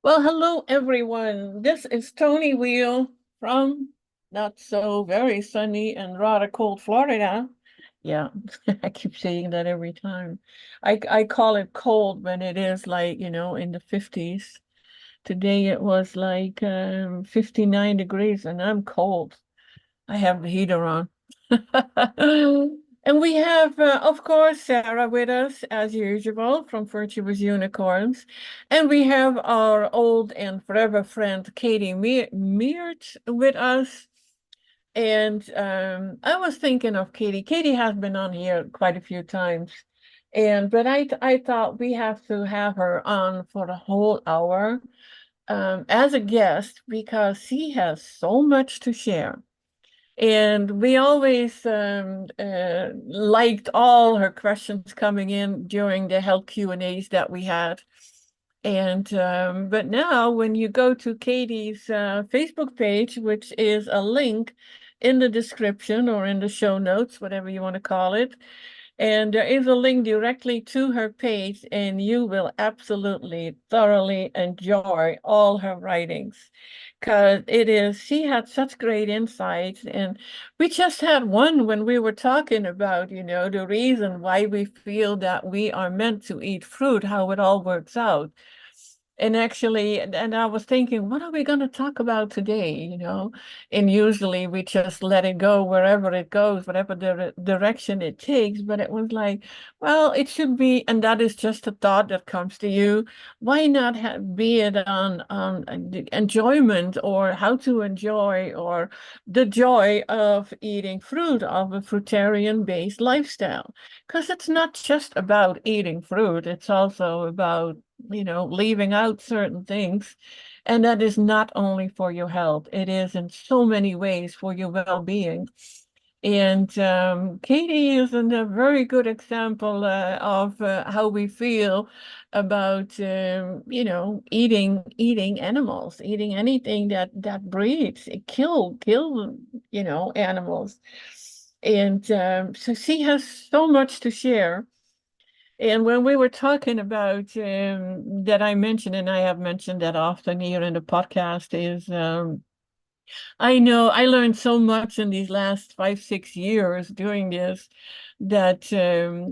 Well, hello everyone. This is Toni Weel from not so very sunny and rather cold Florida. Yeah, I keep saying that every time. I call it cold when it is like, in the 50s. Today it was like 59 degrees and I'm cold. I have the heater on. And we have, of course, Sara with us as usual from Virtuous Unicorns. And we have our old and forever friend Katie Meert with us. And I was thinking of Katie. Katie has been on here quite a few times. But I thought we have to have her on for the whole hour as a guest because she has so much to share. And we always liked all her questions coming in during the health Q&As that we had. And but now when you go to Katie's Facebook page, which is a link in the description or in the show notes, whatever you want to call it, and there is a link directly to her page, and you will absolutely thoroughly enjoy all her writings. Because she had such great insights. And we just had one when we were talking about, the reason why we feel that we are meant to eat fruit, how it all works out. And actually, and I was thinking, what are we going to talk about today? And usually we just let it go wherever it goes, whatever the direction it takes. But it was like, well, it should be, and that is just a thought that comes to you. Why not be it on the enjoyment or how to enjoy or the joy of eating fruit, of a fruitarian-based lifestyle? Because it's not just about eating fruit, it's also about leaving out certain things. And that is not only for your health, it is in so many ways for your well-being. And Katie is a very good example of how we feel about eating animals, eating anything that breathes, kill animals. And so she has so much to share. And when we were talking about that, I mentioned, and I have mentioned that often here in the podcast, is I know I learned so much in these last 5, 6 years doing this that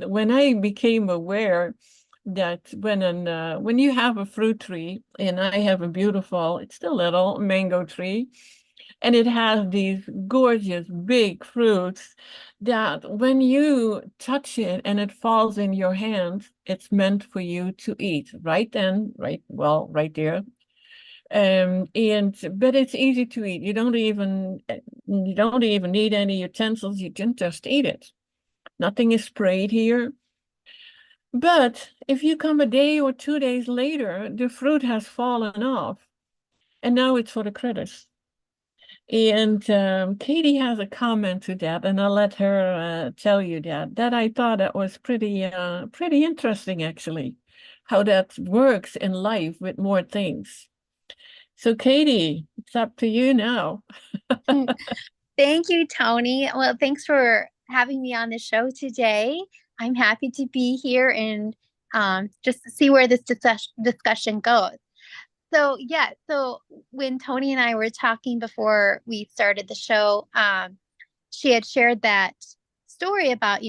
when I became aware that when you have a fruit tree, and I have a beautiful, it's still little mango tree, and it has these gorgeous big fruits that when you touch it and it falls in your hand, it's meant for you to eat right then, right there. And but it's easy to eat. You don't even need any utensils. You can just eat it. Nothing is sprayed here. But if you come a day or 2 days later, the fruit has fallen off, and now it's for the critters. And Katie has a comment to that, and I'll let her tell you that I thought that was pretty interesting actually, how that works in life with more things. So Katie, it's up to you now. Thank you, Toni. Well, thanks for having me on the show today. I'm happy to be here and just to see where this discussion goes. So when Toni and I were talking before we started the show, she had shared that story about,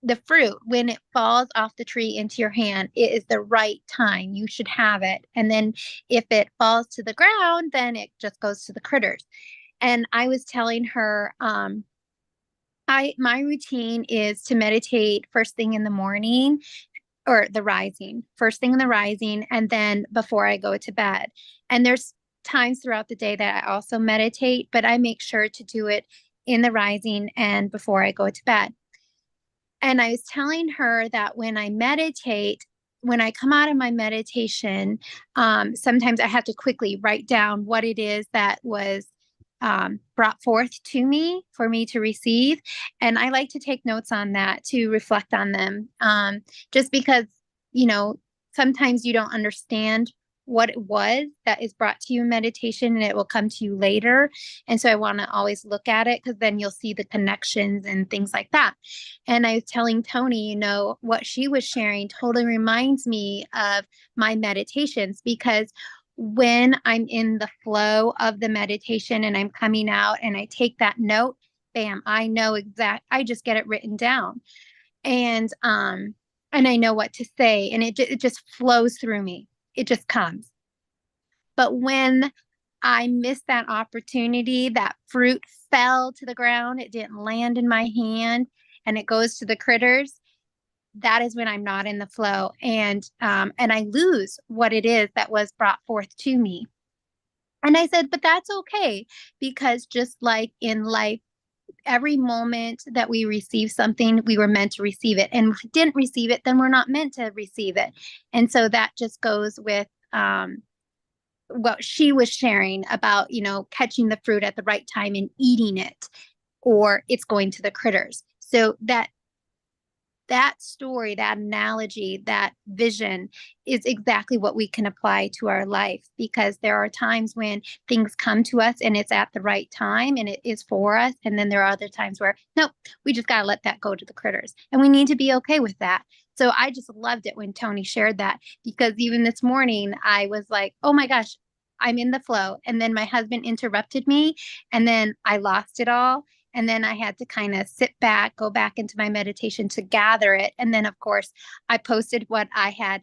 the fruit, when it falls off the tree into your hand, it is the right time. You should have it. And then if it falls to the ground, then it just goes to the critters. And I was telling her, my routine is to meditate first thing in the morning or the rising, first thing in the rising, and then before I go to bed. And there's times throughout the day that I also meditate, but I make sure to do it in the rising and before I go to bed. And I was telling her that when I meditate, when I come out of my meditation, sometimes I have to quickly write down what it is that was brought forth to me for me to receive. And I like to take notes on that to reflect on them, just because, you know, sometimes you don't understand what it was that is brought to you in meditation and it will come to you later. And so I want to always look at it because then you'll see the connections and things like that. And I was telling Toni, what she was sharing totally reminds me of my meditations because when I'm in the flow of the meditation and I'm coming out and I take that note, bam, I know I just get it written down. And I know what to say, and it just flows through me. It just comes. But when I missed that opportunity, that fruit fell to the ground, it didn't land in my hand, and it goes to the critters. That is when I'm not in the flow, and I lose what it is that was brought forth to me. And I said, but that's okay, because just like in life, every moment that we receive something, we were meant to receive it. And if we didn't receive it, then we're not meant to receive it. And so that just goes with what she was sharing about, catching the fruit at the right time and eating it, or it's going to the critters. So that story, that analogy, that vision is exactly what we can apply to our life, because there are times when things come to us and it's at the right time and it is for us. And then there are other times where, nope, we just got to let that go to the critters. And we need to be okay with that. So I just loved it when Toni shared that, because even this morning I was like, oh my gosh, I'm in the flow. And then my husband interrupted me, and then I lost it all. And then I had to kind of sit back, go back into my meditation to gather it. And then, of course, I posted what I had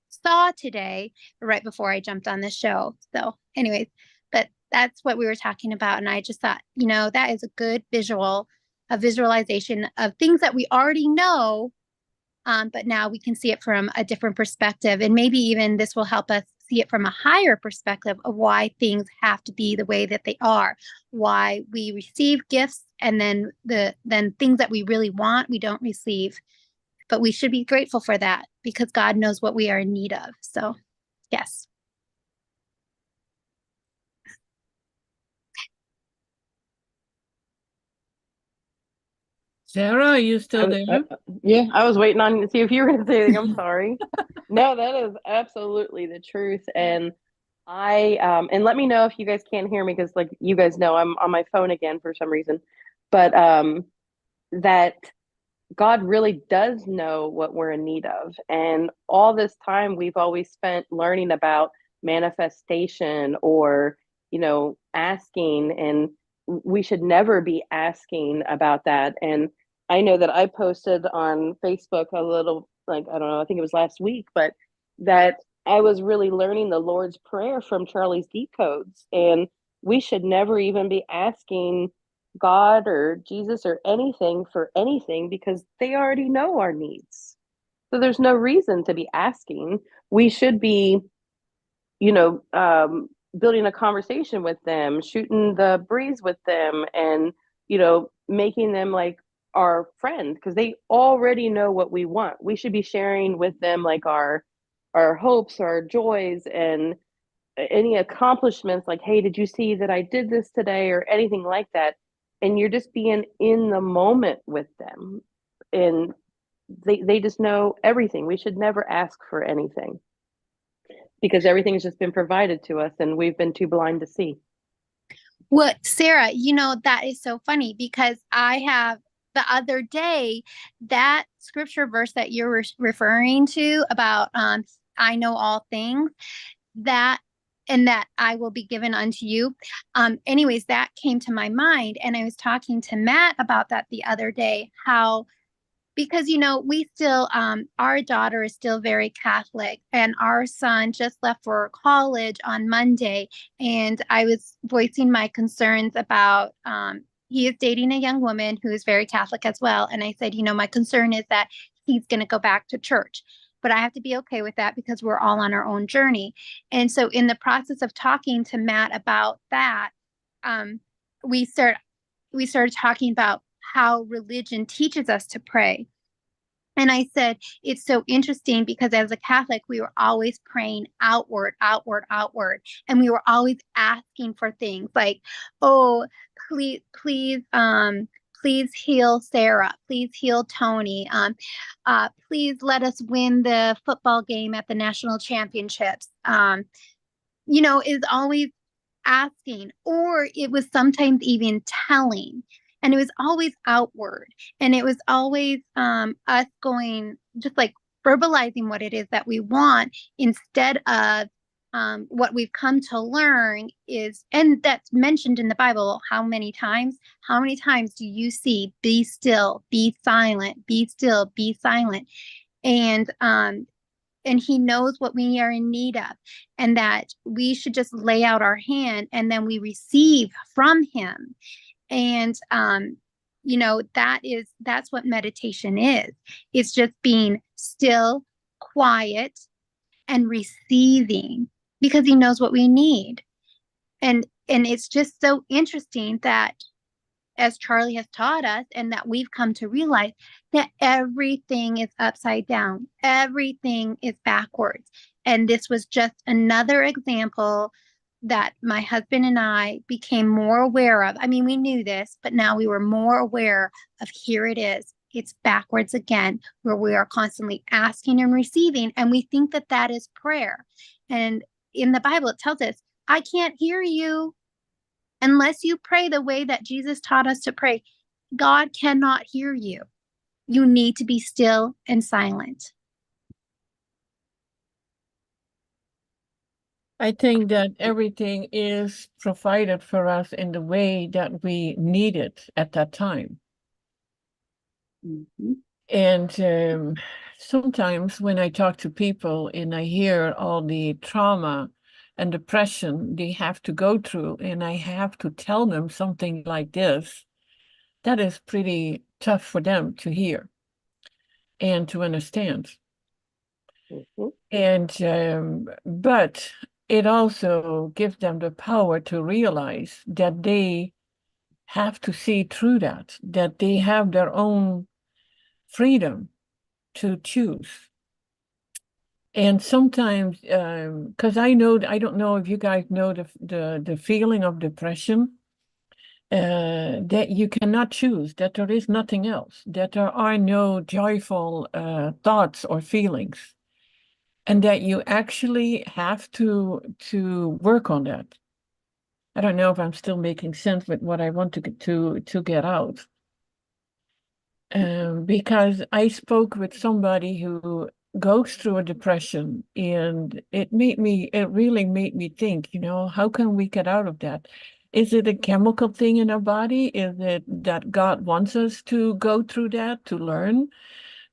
saw today right before I jumped on the show. So anyways, but that's what we were talking about. And I just thought, that is a good a visualization of things that we already know. But now we can see it from a different perspective. And maybe even this will help us see it from a higher perspective of why things have to be the way that they are, why we receive gifts, and then things that we really want, we don't receive. But we should be grateful for that, because God knows what we are in need of. So, yes. Sara, are you still there? Yeah, I was waiting on you to see if you were going to say anything. I'm sorry. No, that is absolutely the truth. And and let me know if you guys can't hear me, because like you guys know, I'm on my phone again for some reason. But that God really does know what we're in need of. And all this time we've always spent learning about manifestation, or, asking, and we should never be asking about that. And I know that I posted on Facebook a little, like, I don't know, I think it was last week, but that I was really learning the Lord's Prayer from Charlie's Decodes. And we should never even be asking God or Jesus or anything for anything, because they already know our needs. So there's no reason to be asking. We should be, building a conversation with them, shooting the breeze with them, and, making them like our friend, because they already know what we want. We should be sharing with them like our hopes, our joys, and any accomplishments, like, hey, did you see that I did this today, or anything like that. And you're just being in the moment with them, and they just know everything. We should never ask for anything, because everything's just been provided to us and we've been too blind to see. Well, Sara, that is so funny, because I have the other day, that scripture verse that you're referring to about I know all things, that and that I will be given unto you. Anyways, that came to my mind, and I was talking to Matt about that the other day, how, because we still our daughter is still very Catholic, and our son just left for college on Monday, and I was voicing my concerns about he is dating a young woman who is very Catholic as well. And I said, my concern is that he's going to go back to church, but I have to be okay with that, because we're all on our own journey. And so in the process of talking to Matt about that, we started talking about how religion teaches us to pray. And I said, it's so interesting, because as a Catholic, we were always praying outward, outward, outward. And we were always asking for things like, oh, please heal Sara. Please heal Toni. Please let us win the football game at the national championships. Is always asking, or it was sometimes even telling. And it was always outward. And it was always us going, just like verbalizing what it is that we want, instead of what we've come to learn is, and that's mentioned in the Bible, how many times? How many times do you see, be still, be silent, be still, be silent? And he knows what we are in need of, and that we should just lay out our hand and then we receive from him. And that's what meditation is. It's just being still, quiet, and receiving, because he knows what we need. And it's just so interesting that, as Charlie has taught us, and that we've come to realize, that everything is upside down, everything is backwards. And this was just another example that my husband and I became more aware of. I mean, we knew this, but now we were more aware of, here it is. It's backwards again, where we are constantly asking and receiving, and we think that that is prayer. And in the Bible, it tells us, I can't hear you unless you pray the way that Jesus taught us to pray. God cannot hear you. You need to be still and silent. I think that everything is provided for us in the way that we need it at that time. Mm-hmm. And sometimes when I talk to people and I hear all the trauma and depression they have to go through, and I have to tell them something like this, that is pretty tough for them to hear and to understand. Mm-hmm. But it also gives them the power to realize that they have to see through that they have their own freedom to choose. And sometimes, because I don't know if you guys know the feeling of depression, that you cannot choose, that there is nothing else, that there are no joyful thoughts or feelings, and that you actually have to work on that. I don't know if I'm still making sense with what I want to get out. Because I spoke with somebody who goes through a depression, and it really made me think, how can we get out of that? Is it a chemical thing in our body? Is it that God wants us to go through that, to learn?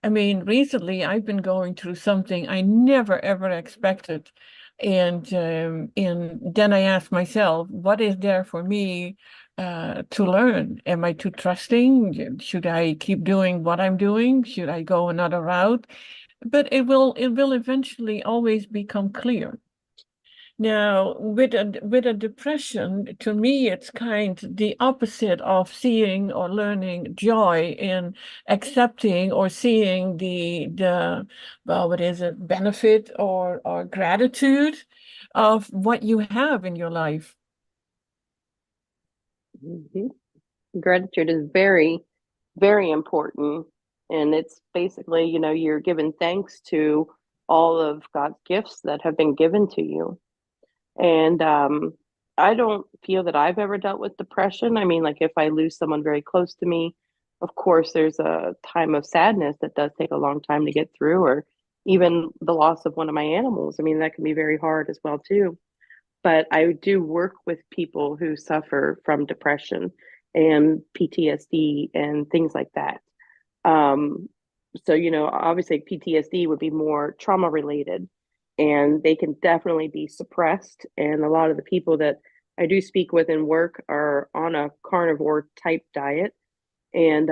I mean, recently I've been going through something I never ever expected. And then I asked myself, what is there for me to learn? Am I too trusting? Should I keep doing what I'm doing? Should I go another route? But it will eventually always become clear. Now, with a depression, to me, it's kind the opposite of seeing or learning joy in accepting or seeing what is it, benefit or gratitude of what you have in your life. Mm-hmm. Gratitude is very, very important. And it's basically, you're giving thanks to all of God's gifts that have been given to you. And I don't feel that I've ever dealt with depression. I mean, like if I lose someone very close to me, of course, there's a time of sadness that does take a long time to get through, or even the loss of one of my animals. I mean, that can be very hard as well, too. But I do work with people who suffer from depression and PTSD and things like that. Um, so, obviously PTSD would be more trauma related, and they can definitely be suppressed. And a lot of the people that I do speak with in work are on a carnivore type diet. And,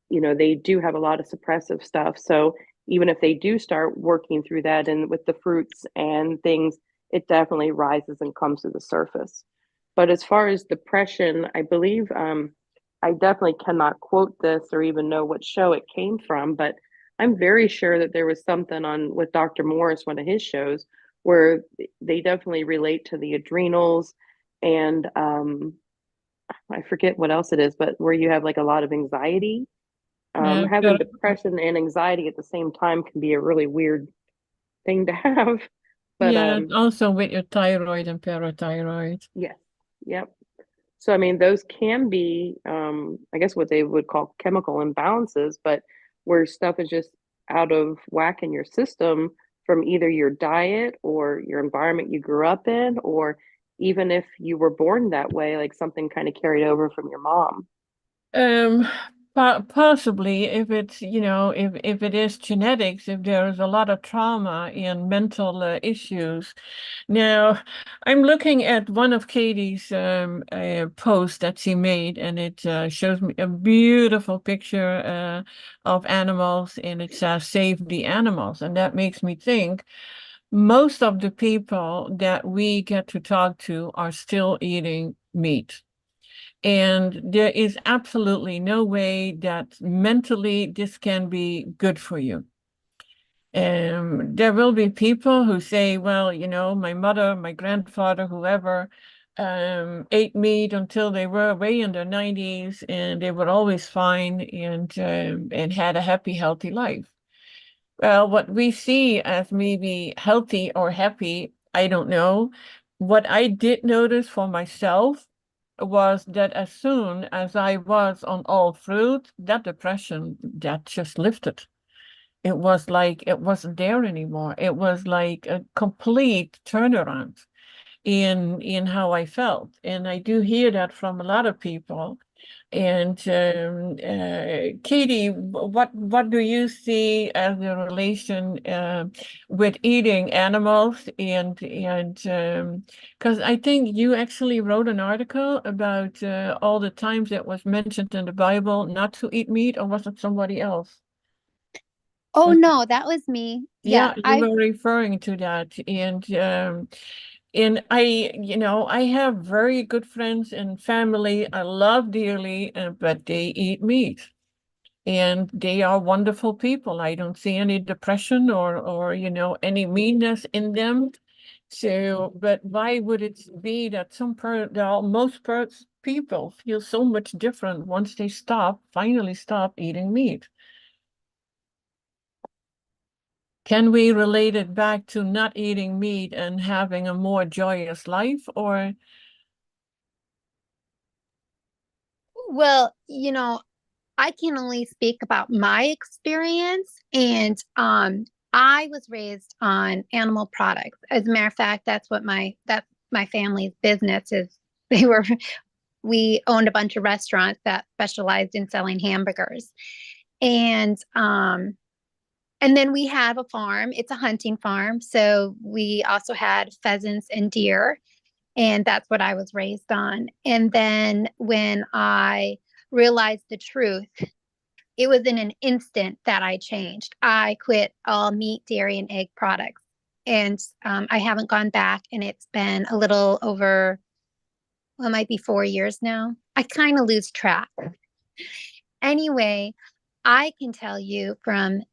they do have a lot of suppressive stuff. So even if they do start working through that and with the fruits and things, it definitely rises and comes to the surface. But as far as depression, I believe, I definitely cannot quote this or even know what show it came from, but I'm very sure that there was something on with Dr. Morse, one of his shows, where they definitely relate to the adrenals and I forget what else it is, but where you have like a lot of anxiety. Yeah, Having depression and anxiety at the same time can be a really weird thing to have. But yeah, also with your thyroid and parathyroid. yes, yep. So I mean, those can be, I guess, what they would call chemical imbalances, but where stuff is just out of whack in your system from either your diet or your environment you grew up in, or even if you were born that way, like something kind of carried over from your mom? Um, Possibly if it's, if it is genetics, if there's a lot of trauma and mental issues. Now, I'm looking at one of Katie's posts that she made, and it shows me a beautiful picture of animals, and it says "Save the animals," and that makes me think most of the people that we get to talk to are still eating meat. And there is absolutely no way that mentally this can be good for you. There will be people who say, well, my mother, my grandfather, whoever, ate meat until they were way in their 90s and they were always fine and had a happy, healthy life. Well, what we see as maybe healthy or happy, I don't know. What I did notice for myself was that as soon as I was on all fruit, that depression that just lifted. It was like it wasn't there anymore. It was like a complete turnaround in how I felt. And I do hear that from a lot of people. And Katie, what do you see as the relation with eating animals and because I think you actually wrote an article about all the times it was mentioned in the Bible not to eat meat, or was it somebody else? Oh no, that was me. Yeah, Yeah, you were referring to that. And I have very good friends and family I love dearly, but they eat meat. And they are wonderful people. I don't see any depression or any meanness in them. So, but why would it be that most people feel so much different once they finally stop eating meat? Can we relate it back to not eating meat and having a more joyous life, or well, I can only speak about my experience, and I was raised on animal products. As a matter of fact, that's my family's business is. They were we owned a bunch of restaurants that specialized in selling hamburgers, and then we have a farm. It's a hunting farm, so we also had pheasants and deer, and that's what I was raised on. And then when I realized the truth, it was in an instant that I changed. I quit all meat, dairy, and egg products. And I haven't gone back, and it's been a little over, well, it might be 4 years now. I kind of lose track. Anyway, I can tell you from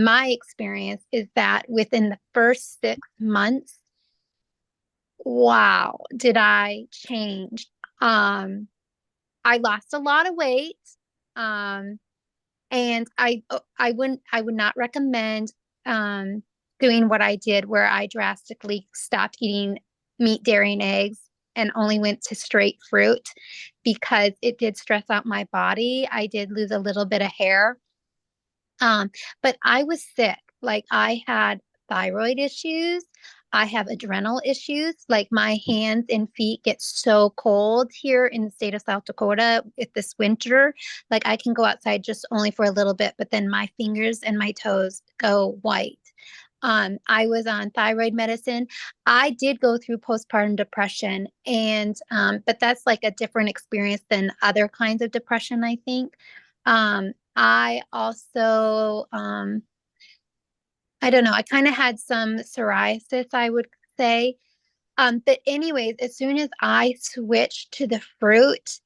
my experience is that within the first 6 months, wow, did I change. Um, I lost a lot of weight. Um, and I would not recommend doing what I did, where I drastically stopped eating meat, dairy, and eggs and only went to straight fruit, because it did stress out my body. I did lose a little bit of hair. But I was sick. Like, I had thyroid issues. I have adrenal issues. Like, my hands and feet get so cold here in the state of South Dakota with this winter. Like, I can go outside just only for a little bit, but then my fingers and my toes go white. I was on thyroid medicine. I did go through postpartum depression, and but that's like a different experience than other kinds of depression, I think. I also, I don't know, I kind of had some psoriasis, I would say. But anyways, as soon as I switched to the fruit,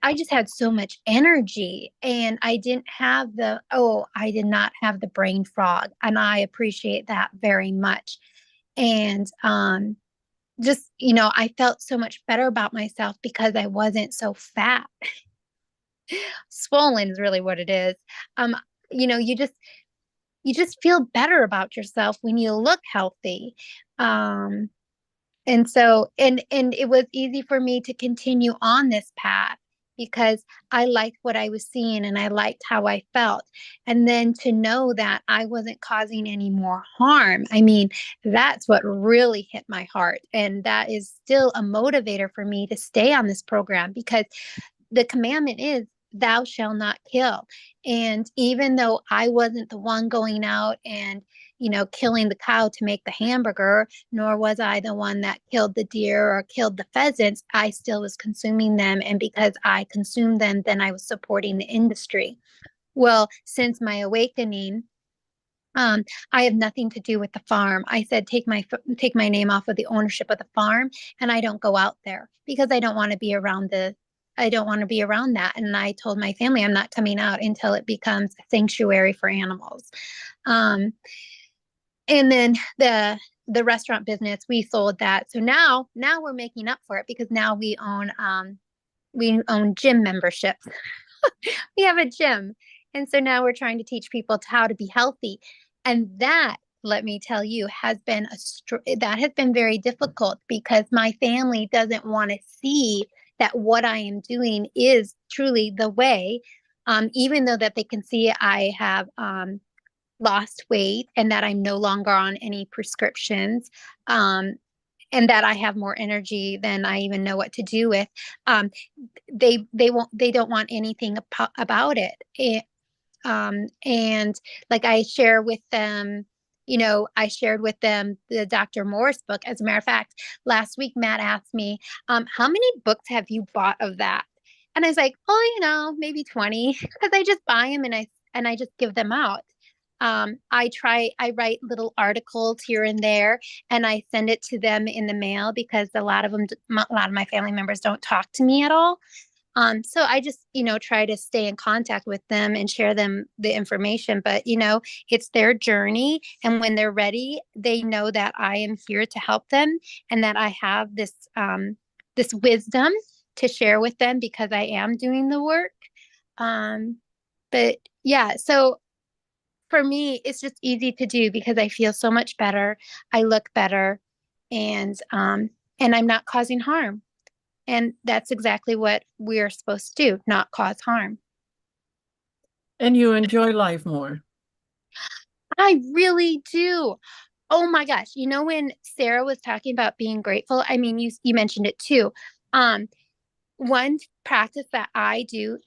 I just had so much energy, and I did not have the brain fog. And I appreciate that very much. And just, I felt so much better about myself because I wasn't so fat. Swollen is really what it is. Um, you know, you just feel better about yourself when you look healthy. Um, and so and it was easy for me to continue on this path. because I liked what I was seeing and I liked how I felt. And then to know that I wasn't causing any more harm, I mean, that's what really hit my heart. And that is still a motivator for me to stay on this program, because the commandment is, thou shalt not kill. And even though I wasn't the one going out and, killing the cow to make the hamburger, nor was I the one that killed the deer or killed the pheasants, I still was consuming them. And because I consumed them, then I was supporting the industry. Well, since my awakening, I have nothing to do with the farm. I said, take my name off of the ownership of the farm, and I don't go out there because I don't want to be around that. And I told my family I'm not coming out until it becomes a sanctuary for animals. And then the restaurant business, we sold that. So now we're making up for it, because now we own gym memberships. We have a gym. And so now we're trying to teach people how to be healthy. And that, let me tell you, has been very difficult, because my family doesn't want to see that what I am doing is truly the way. Even though that they can see I have lost weight and that I'm no longer on any prescriptions, and that I have more energy than I even know what to do with. They don't want anything about it. And like I share with them, I shared with them the Dr. Morse book. As a matter of fact, last week, Matt asked me, how many books have you bought of that? And I was like, oh, maybe 20, because I just buy them and I just give them out. I write little articles here and there, and I send it to them in the mail, because a lot of my family members don't talk to me at all. So I just, try to stay in contact with them and share them the information. But, it's their journey. And when they're ready, they know that I am here to help them, and that I have this wisdom to share with them, because I am doing the work. But yeah, so for me, it's just easy to do, because I feel so much better. I look better, and I'm not causing harm. And that's exactly what we're supposed to do, not cause harm. And you enjoy life more. I really do. Oh my gosh. When Sara was talking about being grateful, I mean, you mentioned it too. One practice that I do,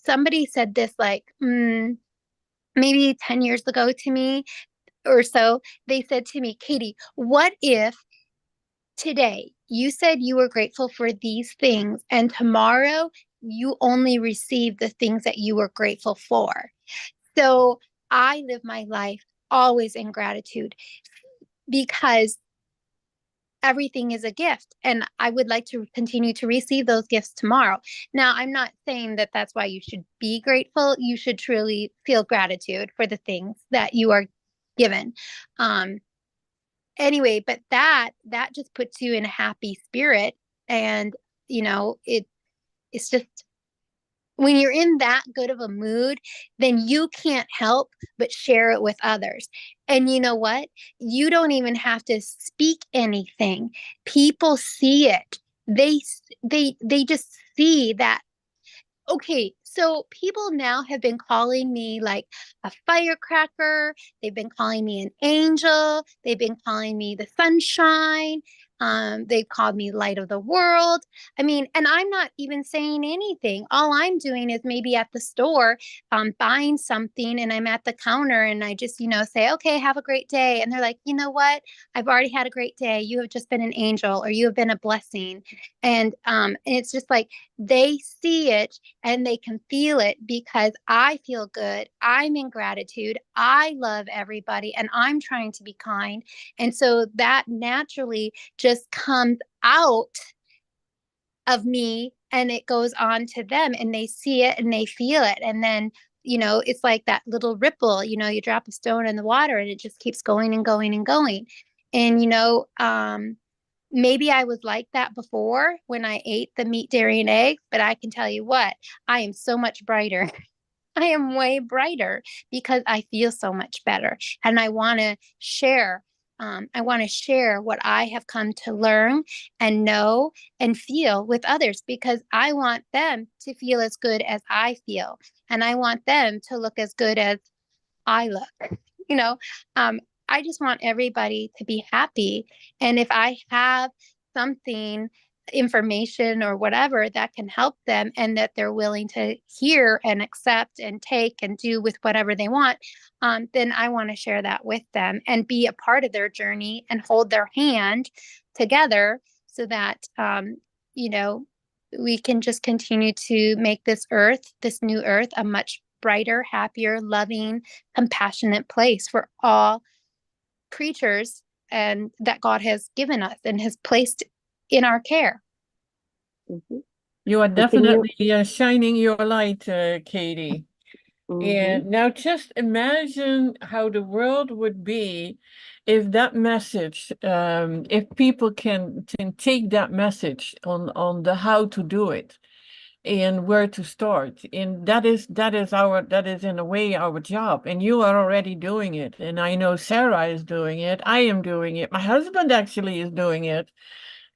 somebody said this like maybe 10 years ago to me or so. They said to me, Katie, what if today you said you were grateful for these things, and tomorrow you only receive the things that you were grateful for? So I live my life always in gratitude, because everything is a gift, and I would like to continue to receive those gifts tomorrow. Now, I'm not saying that that's why you should be grateful. You should truly feel gratitude for the things that you are given. Anyway, but that just puts you in a happy spirit. And it's just, when you're in that good of a mood, then you can't help but share it with others. And you know what? You don't even have to speak anything. People see it. They just see that. Okay, so people now have been calling me like a firecracker. They've been calling me an angel. They've been calling me the sunshine. They've called me light of the world. I mean, and I'm not even saying anything. All I'm doing is maybe at the store, buying something, and I'm at the counter, and I just, say, okay, have a great day. And they're like, you know what? I've already had a great day. You have just been an angel, or you have been a blessing. And it's just like they see it and they can feel it, because I feel good. I'm in gratitude. I love everybody, and I'm trying to be kind. And so that naturally just comes out of me, and it goes on to them, and they see it and they feel it. And then, it's like that little ripple, you drop a stone in the water and it just keeps going and going and going. And, maybe I was like that before when I ate the meat, dairy, and eggs, but I can tell you what, I am so much brighter. I am way brighter, because I feel so much better. And I want to share I want to share what I have come to learn and know and feel with others, because I want them to feel as good as I feel, and I want them to look as good as I look. You know, I just want everybody to be happy. And if I have something, information or whatever that can help them, and that they're willing to hear and accept and take and do with whatever they want, then I want to share that with them and be a part of their journey and hold their hand together, so that, you know, we can just continue to make this earth, this new earth, a much brighter, happier, loving, compassionate place for all creatures, and that God has given us and has placed in our care. Mhm. You are And can definitely shining your light, Katie. Mhm. And now just imagine how the world would be if that message, if people can take that message on the how to do it and where to start. And that is in a way our job. And you are already doing it. And I know Sarah is doing it. I am doing it. My husband actually is doing it.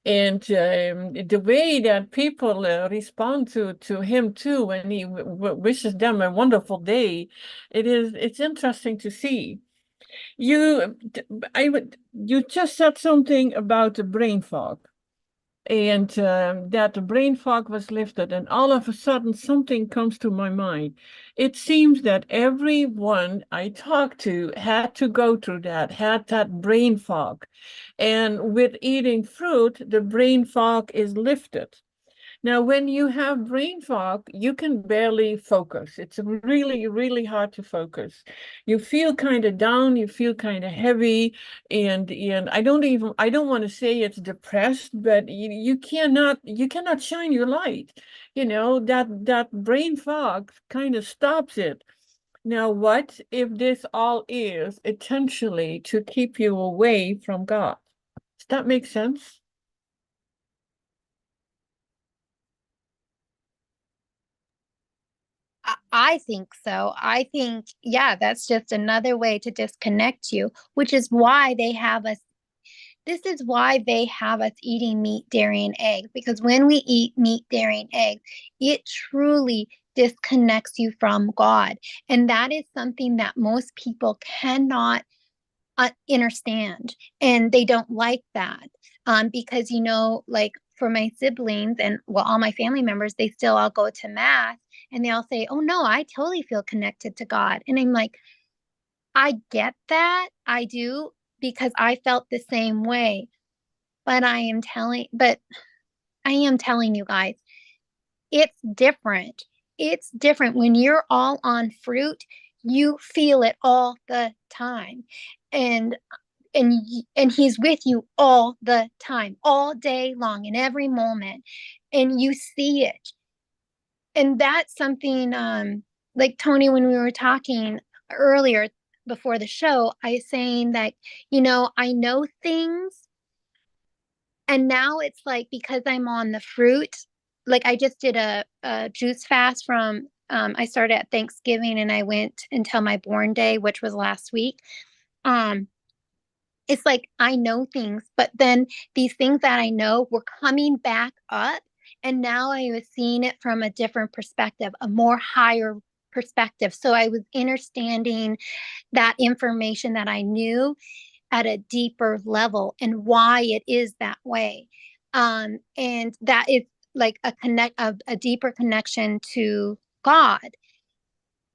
And the way that people respond to him too when he wishes them a wonderful day, it's interesting to see. You you just said something about the brain fog, and that the brain fog was lifted, and all of a sudden something comes to my mind. It seems that everyone I talked to had to go through that, had that brain fog. And with eating fruit, the brain fog is lifted. Now, when you have brain fog, you can barely focus. It's really, really hard to focus. You feel kind of down, you feel kind of heavy, and I don't want to say it's depressed, but you cannot shine your light. You know, that brain fog kind of stops it. Now, what if this all is intentionally to keep you away from God? Does that make sense? I think so. I think, yeah, that's just another way to disconnect you, which is why they have us. This is why they have us eating meat, dairy, and eggs, because when we eat meat, dairy, and eggs, it truly disconnects you from God. And that is something that most people cannot understand, and they don't like that, because, you know, like for my siblings and, well, all my family members, they still all go to mass, and they all say, oh no, I totally feel connected to God. And I'm like, I get that, I do, because I felt the same way. But I am telling you guys, it's different. It's different when you're all on fruit. You feel it all the time. And and he's with you all the time, all day long, in every moment, and you see it. And that's something, like Toni, when we were talking earlier before the show, I was saying that, you know, I know things, and now it's like, because I'm on the fruit, like I just did a juice fast from, I started at Thanksgiving and I went until my born day, which was last week. um it's like I know things, but then these things that I know were coming back up. And now I was seeing it from a different perspective, a more higher perspective. So I was understanding that information that I knew at a deeper level and why it is that way. And that is like a deeper connection to God.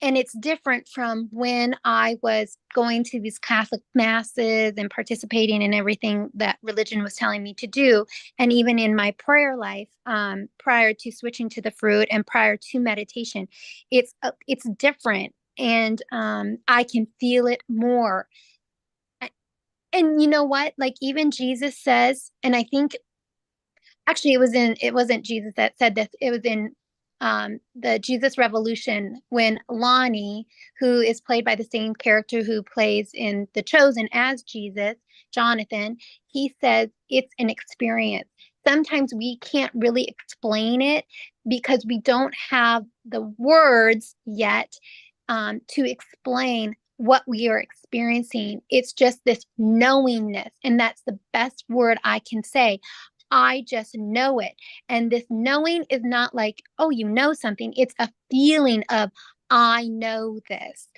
And it's different from when I was going to these Catholic masses and participating in everything that religion was telling me to do. And even in my prayer life, prior to switching to the fruit and prior to meditation, it's different. And I can feel it more. And you know what? Like even Jesus says, and I think actually it wasn't Jesus that said this, it was in the Jesus Revolution, when Lonnie, who is played by the same character who plays in The Chosen as Jesus, Jonathan, he says it's an experience. Sometimes we can't really explain it because we don't have the words yet, to explain what we are experiencing. It's just this knowingness. And that's the best word I can say. I just know it. And this knowing is not like, oh, you know something. It's a feeling of, I know this.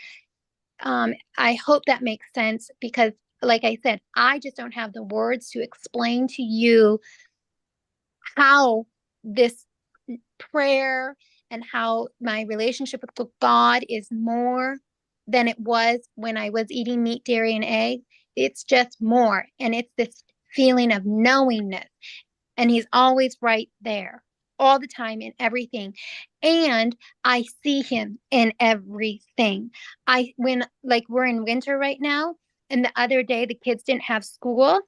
I hope that makes sense because, like I said, I just don't have the words to explain to you how this prayer and how my relationship with God is more than it was when I was eating meat, dairy, and egg. It's just more. And it's this feeling of knowingness. And He's always right there all the time in everything. And I see Him in everything. When like we're in winter right now, and the other day the kids didn't have school.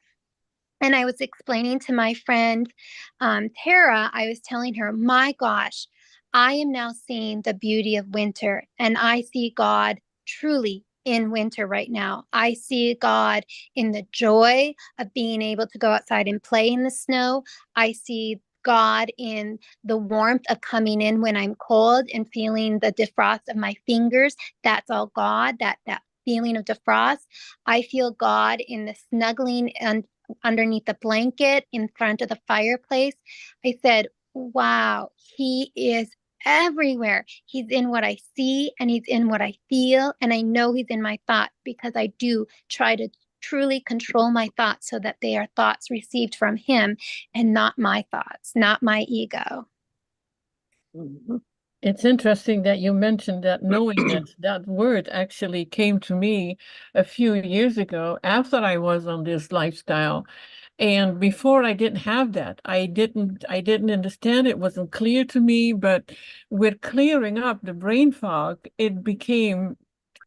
And I was explaining to my friend Tara, I was telling her, my gosh, I am now seeing the beauty of winter, and I see God truly in winter right now. I see God in the joy of being able to go outside and play in the snow. I see God in the warmth of coming in when I'm cold and feeling the defrost of my fingers. That's all God, that feeling of defrost. I feel God in the snuggling and underneath the blanket in front of the fireplace. I said, wow, He is everywhere. He's in what I see and He's in what I feel. And I know He's in my thoughts because I do try to truly control my thoughts so that they are thoughts received from Him and not my thoughts, not my ego. Mhm. It's interesting that you mentioned that knowingness. That word actually came to me a few years ago after I was on this lifestyle. And before I didn't have that. I didn't understand. It wasn't clear to me, but with clearing up the brain fog, it became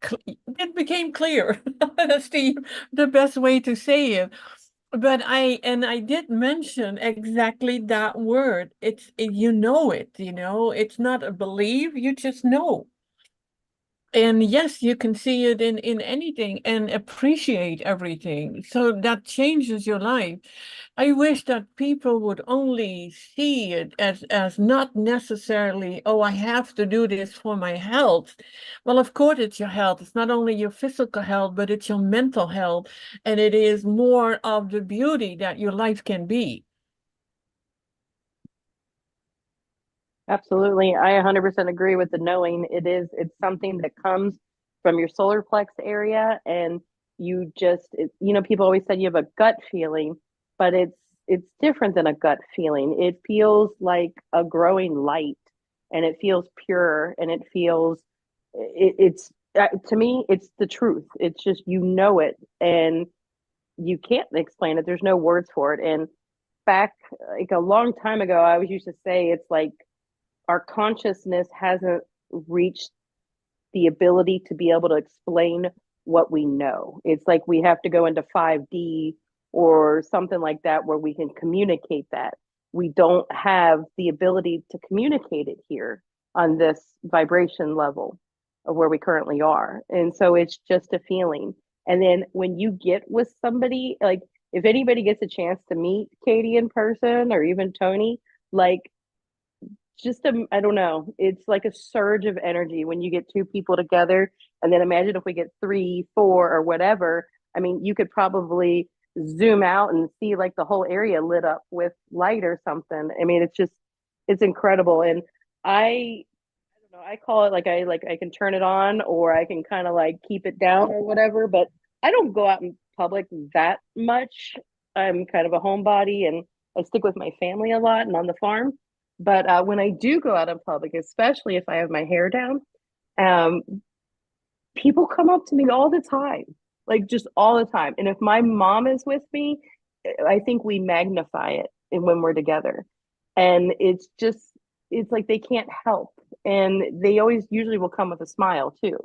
clear. That's the best way to say it. But I did mention exactly that word. You know it, it's not a belief, you just know. And yes, you can see it in anything and appreciate everything. So that changes your life. I wish that people would only see it as not necessarily, oh, I have to do this for my health. Well, of course, it's your health. It's not only your physical health, but it's your mental health. And it is more of the beauty that your life can be. Absolutely. I 100% agree with the knowing. It's something that comes from your solar plex area. And people always said you have a gut feeling, but it's different than a gut feeling. It feels like a growing light, and it feels pure, and it's to me, it's the truth. It's just, it, and you can't explain it. There's no words for it. And back like a long time ago, I always used to say it's like our consciousness hasn't reached the ability to be able to explain what we know. It's like we have to go into 5D or something like that where we can communicate that. We don't have the ability to communicate it here on this vibration level of where we currently are. And so it's just a feeling. And then when you get with somebody, like if anybody gets a chance to meet Katie in person or even Toni, like I don't know, it's like a surge of energy when you get two people together. And then imagine if we get three, four, or whatever. I mean, you could probably zoom out and see like the whole area lit up with light or something. I mean, it's incredible. And I don't know, I call it I can turn it on or I can kind of like keep it down or whatever, but I don't go out in public that much. I'm kind of a homebody and I stick with my family a lot and on the farm. But when I do go out in public, especially if I have my hair down, um, people come up to me all the time, like just all the time. And if my mom is with me, I think we magnify it when we're together. And it's like they can't help. And they always usually will come with a smile too.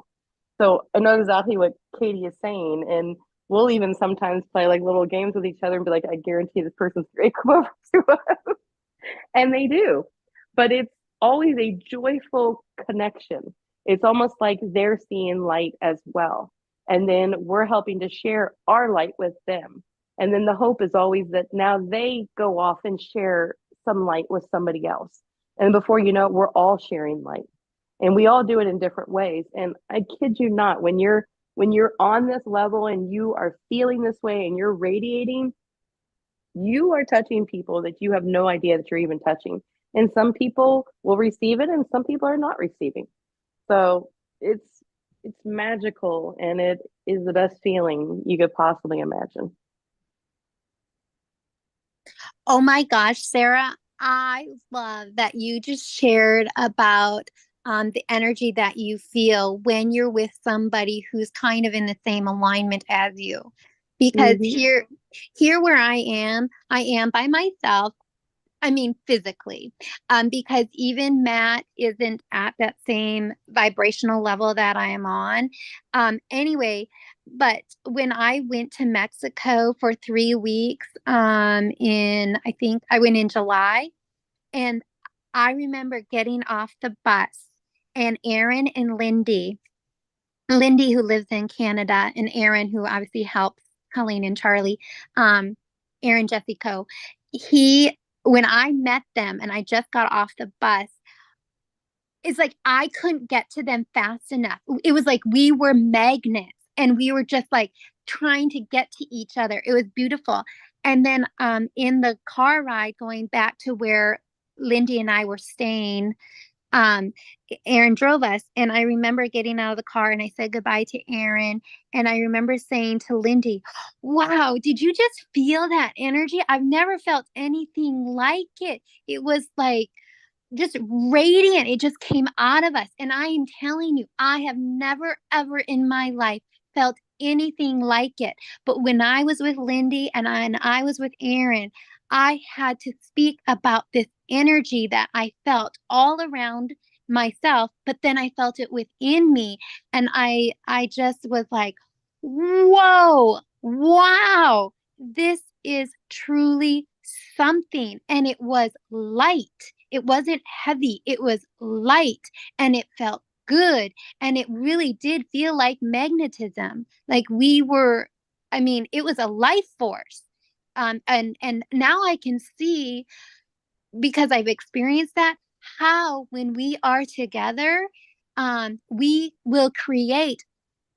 So I know exactly what Katie is saying. And we'll even sometimes play like little games with each other and be like, I guarantee this person's great. Come over to us. And they do. But it's always a joyful connection. It's almost like they're seeing light as well. And then we're helping to share our light with them. And then the hope is always that now they go off and share some light with somebody else. And before you know it, we're all sharing light. And we all do it in different ways. And I kid you not, when you're when you're on this level and you are feeling this way and you're radiating, you are touching people that you have no idea that you're even touching. And some people will receive it and some people are not receiving. So it's magical, and it is the best feeling you could possibly imagine. Oh my gosh, Sarah, I love that you just shared about the energy that you feel when you're with somebody who's kind of in the same alignment as you. Because Mm-hmm. here where I am by myself. I mean, physically, because even Matt isn't at that same vibrational level that I am on. Anyway, but when I went to Mexico for 3 weeks, I think I went in July, and I remember getting off the bus, and Aaron and Lindy, who lives in Canada, and Aaron, who obviously helps Colleen and Charlie, Aaron Jessico, he, when I met them and I just got off the bus, it's like I couldn't get to them fast enough. It was like we were magnets and we were just like trying to get to each other. It was beautiful. And then in the car ride going back to where Lindy and I were staying, um Aaron drove us, and I remember getting out of the car and I said goodbye to Aaron, and I remember saying to Lindy, wow, did you just feel that energy? I've never felt anything like it. It was like just radiant. It just came out of us. And I am telling you, I have never, ever in my life felt anything like it. But when I was with Lindy and I was with Aaron, I had to speak about this energy that I felt all around myself, but then I felt it within me. And I just was like, whoa, wow, this is truly something. And it was light. It wasn't heavy. It was light, and it felt good. And it really did feel like magnetism. Like we were, I mean, it was a life force. And now I can see, because I've experienced that, how when we are together, we will create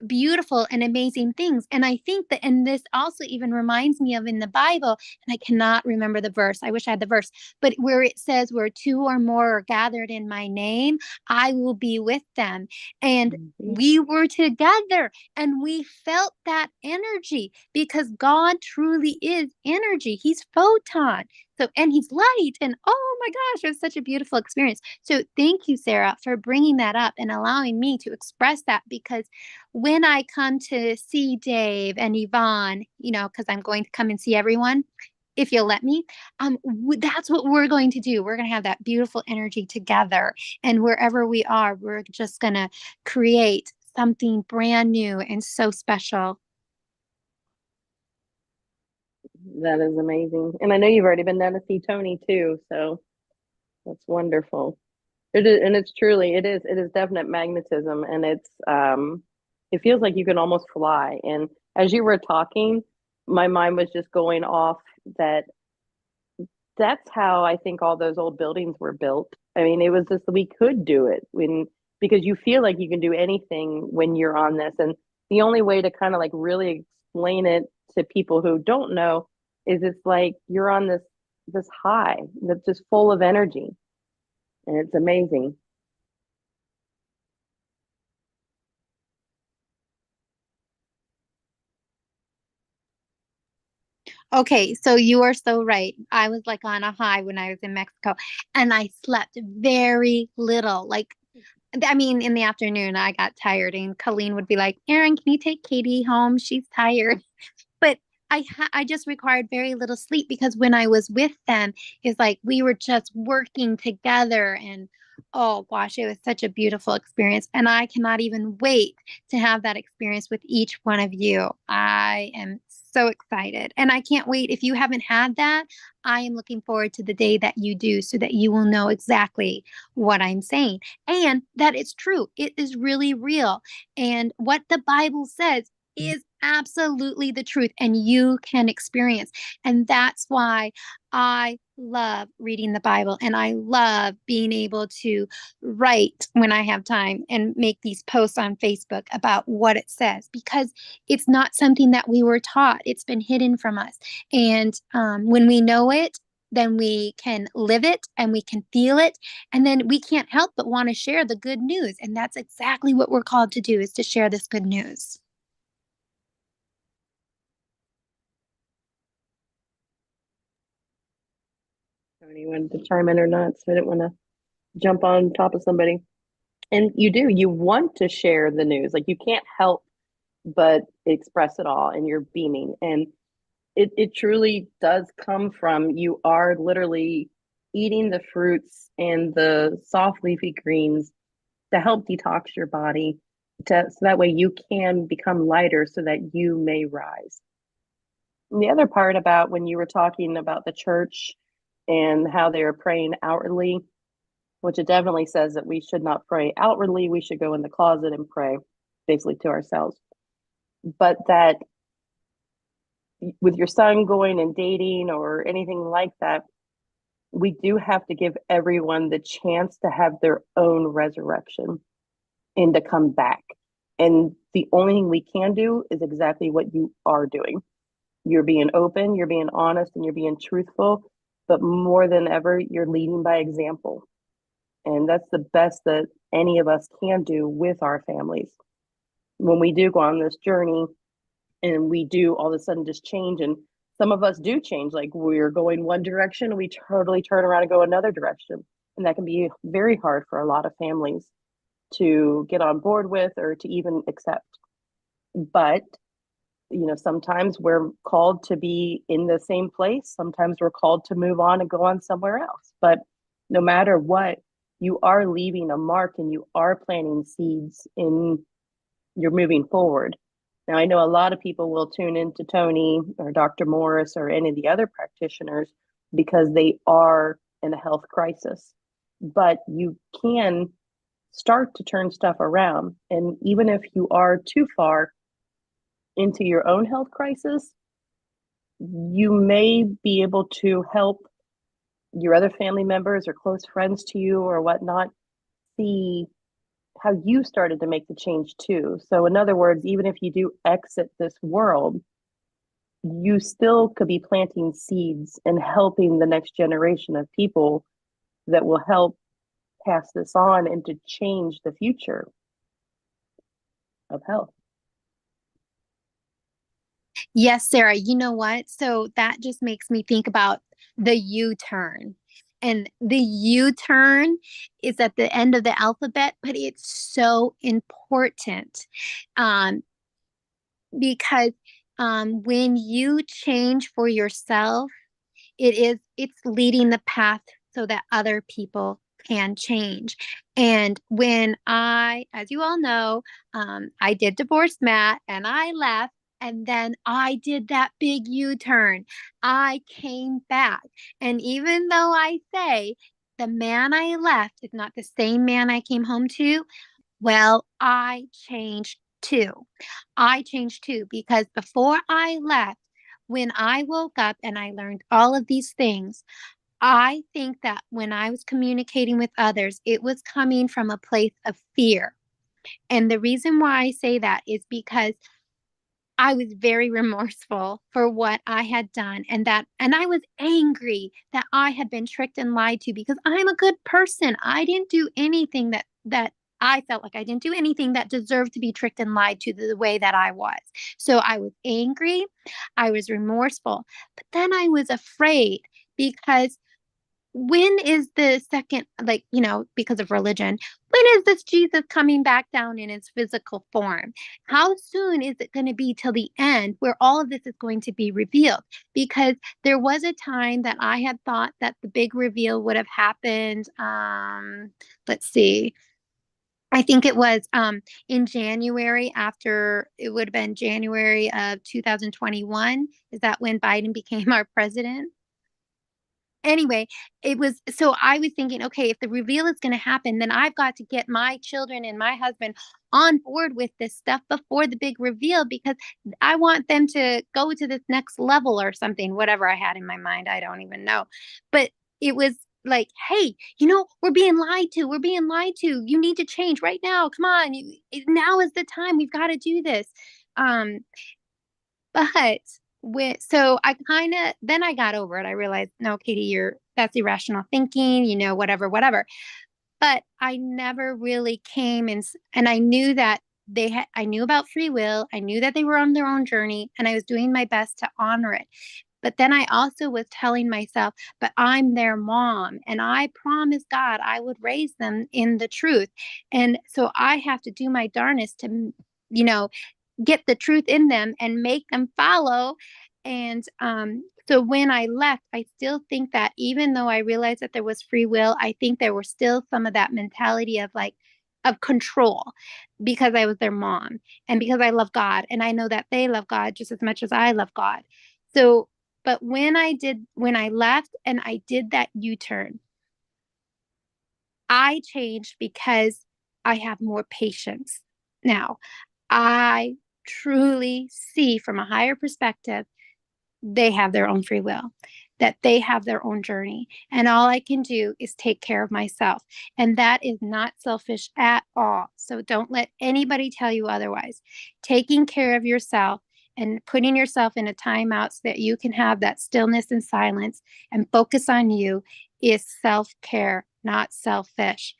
beautiful and amazing things. And I think that, and this also even reminds me of in the Bible, and I cannot remember the verse. I wish I had the verse, but where it says, where two or more are gathered in my name, I will be with them. And Mm-hmm. we were together and we felt that energy, because God truly is energy. He's photon. So, and he's light. And oh my gosh, it was such a beautiful experience. So thank you, Sarah, for bringing that up and allowing me to express that, because when I come to see Dave and Yvonne, because I'm going to come and see everyone, if you'll let me, that's what we're going to do. We're going to have that beautiful energy together. And wherever we are, we're just going to create something brand new and so special. That is amazing. And I know you've already been down to see Toni too, so that's wonderful. It is, and it's truly, it is definite magnetism, and it feels like you can almost fly. And as you were talking, my mind was just going off that that's how I think all those old buildings were built. I mean, it was just we could do it because you feel like you can do anything when you're on this. And the only way to kind of like really explain it to people who don't know is it's like you're on this high that's just full of energy, and it's amazing. Okay, so you are so right. I was like on a high when I was in Mexico, and I slept very little. Like, I mean, in the afternoon, I got tired, and Colleen would be like, Erin, can you take Katie home? She's tired. But I just required very little sleep, because when I was with them, it's like we were just working together, and oh gosh, it was such a beautiful experience. And I cannot even wait to have that experience with each one of you. I am so excited. And I can't wait. If you haven't had that, I am looking forward to the day that you do, so that you will know exactly what I'm saying, and that it's true. It is really real. And what the Bible says is absolutely the truth, and you can experience. And that's why I love reading the Bible, and I love being able to write when I have time and make these posts on Facebook about what it says, because it's not something that we were taught. It's been hidden from us. And when we know it, then we can live it and we can feel it. And then we can't help but want to share the good news. And that's exactly what we're called to do, is to share this good news. Toni wanted to chime in or not, so I didn't want to jump on top of somebody. And you want to share the news. Like, you can't help but express it all, and you're beaming. And it truly does come from, you are literally eating the fruits and the soft leafy greens to help detox your body, so that way you can become lighter so that you may rise. And the other part about when you were talking about the church and how they are praying outwardly, which it definitely says that we should not pray outwardly. We should go in the closet and pray basically to ourselves. But that with your son going and dating or anything like that, we do have to give everyone the chance to have their own resurrection and to come back. And the only thing we can do is exactly what you are doing. You're being open, you're being honest, and you're being truthful. But more than ever, you're leading by example. And that's the best that any of us can do with our families. When we do go on this journey and we do all of a sudden just change, and some of us do change, like we're going one direction and we totally turn around and go another direction. And that can be very hard for a lot of families to get on board with or to even accept. But sometimes we're called to be in the same place. Sometimes we're called to move on and go on somewhere else. But no matter what, you are leaving a mark and you are planting seeds in you're moving forward. Now, I know a lot of people will tune into Toni or Dr. Morse or any of the other practitioners because they are in a health crisis. But you can start to turn stuff around. And even if you are too far into your own health crisis, you may be able to help your other family members or close friends to you or whatnot see how you started to make the change too. So in other words, even if you do exit this world, you still could be planting seeds and helping the next generation of people that will help pass this on and to change the future of health. Yes, Sarah, you know what? So that just makes me think about the U-turn. And the U-turn is at the end of the alphabet, but it's so important because when you change for yourself, it's leading the path so that other people can change. And when as you all know, I did divorce Matt and I left. And then I did that big U-turn. I came back. And even though I say the man I left is not the same man I came home to, well, I changed too. I changed too, because before I left, when I woke up and I learned all of these things, I think that when I was communicating with others, it was coming from a place of fear. And the reason why I say that is because I was very remorseful for what I had done, and I was angry that I had been tricked and lied to, because I'm a good person. I didn't do anything that I felt like I didn't do anything that deserved to be tricked and lied to the way that I was. So I was angry, I was remorseful, but then I was afraid, because when is the second, like, because of religion, when is this Jesus coming back down in his physical form? How soon is it going to be till the end where all of this is going to be revealed? Because there was a time that I had thought that the big reveal would have happened. Let's see. I think it was in January, after it would have been January of 2021. Is that when Biden became our president? anyway, so I was thinking, okay, if the reveal is going to happen, then I've got to get my children and my husband on board with this stuff before the big reveal, because I want them to go to this next level or something, whatever I had in my mind. I don't even know. But it was like, hey, we're being lied to. We're being lied to. You need to change right now. Come on. Now is the time. We've got to do this. But so then I got over it. I realized, no, Katie, that's irrational thinking, whatever. But I never really came and I knew that I knew about free will. I knew that they were on their own journey, and I was doing my best to honor it. But then I also was telling myself, but I'm their mom, and I promised God I would raise them in the truth. And so I have to do my darnest to, get the truth in them and make them follow. And so when I left, I still think that even though I realized that there was free will, I think there was still some of that mentality of control, because I was their mom and because I love God, and I know that they love God just as much as I love God. So, but when I left and I did that U-turn, I changed because I have more patience now. I truly see from a higher perspective, they have their own free will, that they have their own journey. And all I can do is take care of myself. And that is not selfish at all. So don't let anybody tell you otherwise. Taking care of yourself and putting yourself in a timeout so that you can have that stillness and silence and focus on you is self-care, not selfish.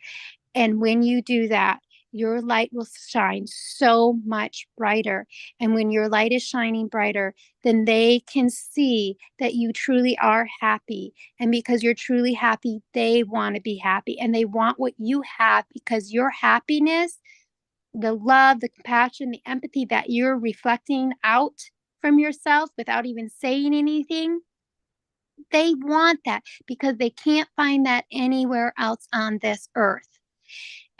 And when you do that, your light will shine so much brighter. And when your light is shining brighter, then they can see that you truly are happy. And because you're truly happy, they want to be happy. And they want what you have, because your happiness, the love, the compassion, the empathy that you're reflecting out from yourself without even saying anything, they want that because they can't find that anywhere else on this earth.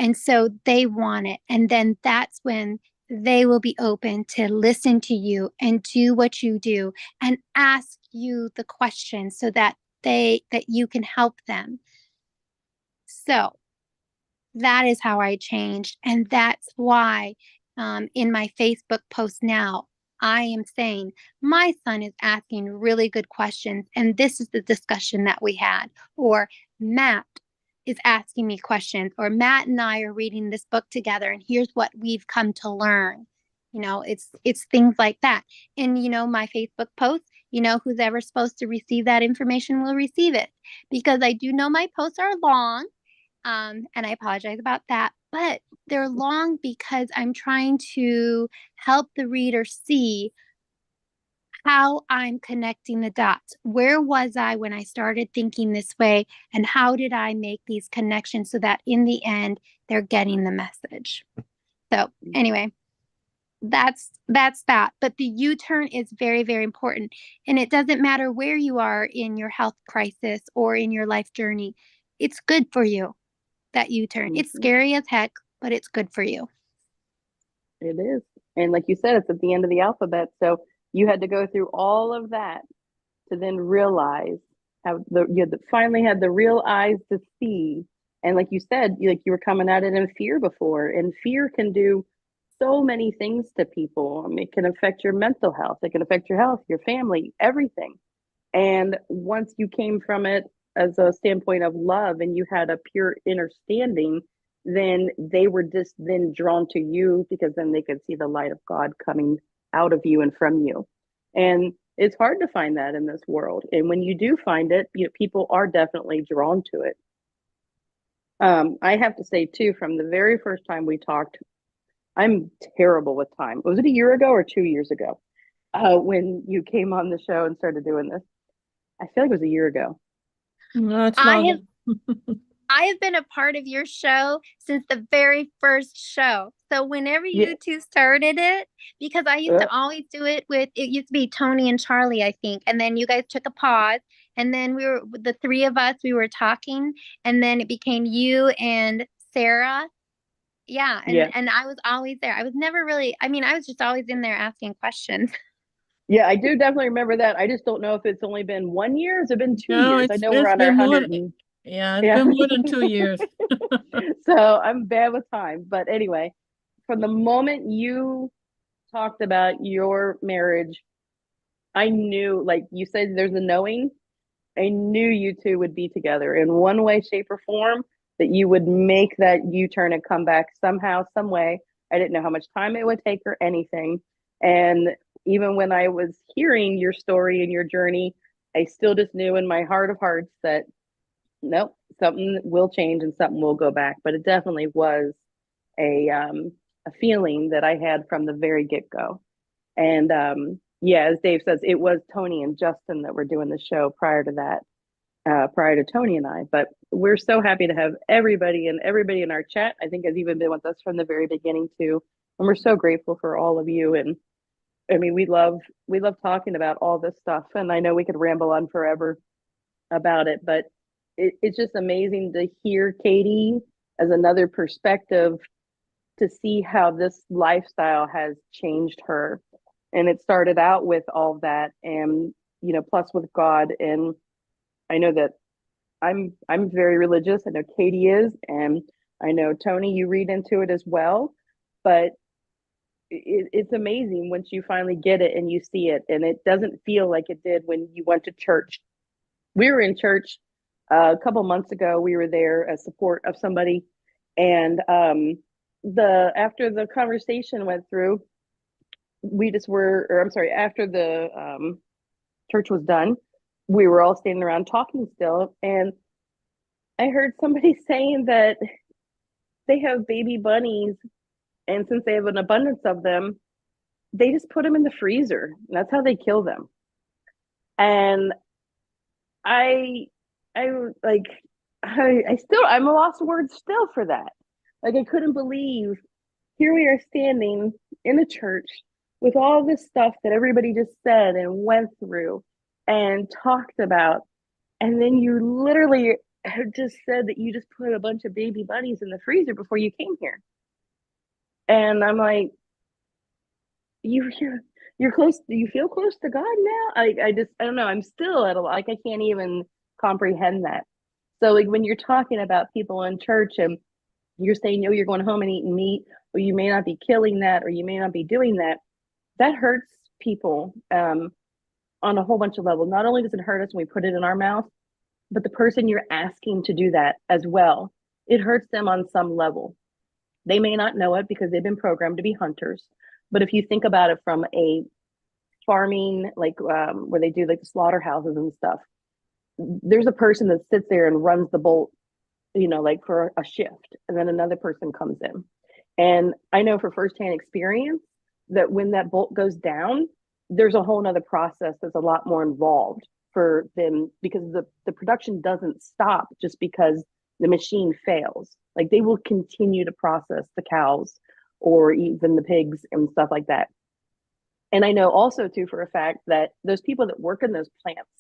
And so they want it. And then that's when they will be open to listen to you and do what you do and ask you the questions so that you can help them. So that is how I changed. And that's why in my Facebook post now, I am saying my son is asking really good questions, and this is the discussion that we had. Or Matt is asking me questions, or Matt and I are reading this book together, and here's what we've come to learn. It's things like that. And my Facebook post, who's ever supposed to receive that information will receive it, because I do know my posts are long. And I apologize about that, but they're long because I'm trying to help the reader see how I'm connecting the dots. Where was I when I started thinking this way? And how did I make these connections so that in the end, they're getting the message? So anyway, that's that. But the U-turn is very, very important. And it doesn't matter where you are in your health crisis or in your life journey. It's good for you, that U-turn. Mm-hmm. It's scary as heck, but it's good for you. It is. And like you said, it's at the end of the alphabet. So you had to go through all of that to then realize how you finally had the real eyes to see. And like you said, you were coming at it in fear before, and fear can do so many things to people. I mean, it can affect your mental health. It can affect your health, your family, everything. And once you came from it as a standpoint of love and you had a pure understanding, then they were just then drawn to you, because then they could see the light of God coming out of you and from you. And it's hard to find that in this world. And when you do find it, people are definitely drawn to it. I have to say too, from the very first time we talked, I'm terrible with time. Was it a year ago or 2 years ago when you came on the show and started doing this? I feel like it was a year ago. No, it's longer. I have been a part of your show since the very first show. So whenever you two started it, because I used to always do it it used to be Toni and Charlie, I think. And then you guys took a pause, and then the three of us, we were talking, and then it became you and Sara. Yeah. And I was always there. I was never really, I was just always in there asking questions. Yeah, I do definitely remember that. I just don't know if it's only been 1 year. Has it been two No, years? I it's know we're it's on our been more. 100 and Yeah, it's yeah. been more than 2 years. So I'm bad with time. But anyway, from the moment you talked about your marriage, I knew, like you said, there's a knowing. I knew you two would be together in one way, shape, or form, that you would make that U-turn and come back somehow, some way. I didn't know how much time it would take or anything. And even when I was hearing your story and your journey, I still just knew in my heart of hearts that nope, something will change and something will go back. But it definitely was a feeling that I had from the very get-go. And yeah, as Dave says, it was Toni and Justin that were doing the show prior to that, prior to Toni and I. But we're so happy to have everybody, and everybody in our chat, I think, has even been with us from the very beginning too. And we're so grateful for all of you. And I mean, we love talking about all this stuff. And I know we could ramble on forever about it, but it's just amazing to hear Katie as another perspective, to see how this lifestyle has changed her. And it started out with all that, and plus with God. And I know that I'm very religious. I know Katie is, and I know Toni, you read into it as well. But it's amazing once you finally get it and you see it, and it doesn't feel like it did when you went to church. We were in church a couple months ago. We were there as support of somebody, and the after the conversation went through, we just were, or I'm sorry, after the church was done, we were all standing around talking still, and I heard somebody saying that they have baby bunnies, and since they have an abundance of them, they just put them in the freezer. And that's how they kill them. And I, I like, I still, I'm a lost of words still for that. Like, I couldn't believe, here we are standing in a church with all this stuff that everybody just said and went through and talked about. And then you literally have just said that you just put a bunch of baby bunnies in the freezer before you came here. And I'm like, you're close. Do you feel close to God now? I don't know. I'm still at a, like, I can't even comprehend that. So like when you're talking about people in church and you're saying, no, you're going home and eating meat, or you may not be killing that, or you may not be doing that, that hurts people on a whole bunch of levels. Not only does it hurt us when we put it in our mouth, but the person you're asking to do that as well, it hurts them on some level. They may not know it because they've been programmed to be hunters. But if you think about it from a farming, like where they do like the slaughterhouses and stuff, there's a person that sits there and runs the bolt, like for a shift, and then another person comes in. And I know for firsthand experience that when that bolt goes down, there's a whole nother process that's a lot more involved for them, because the production doesn't stop just because the machine fails. Like, they will continue to process the cows or even the pigs and stuff like that. And I know also too for a fact that those people that work in those plants,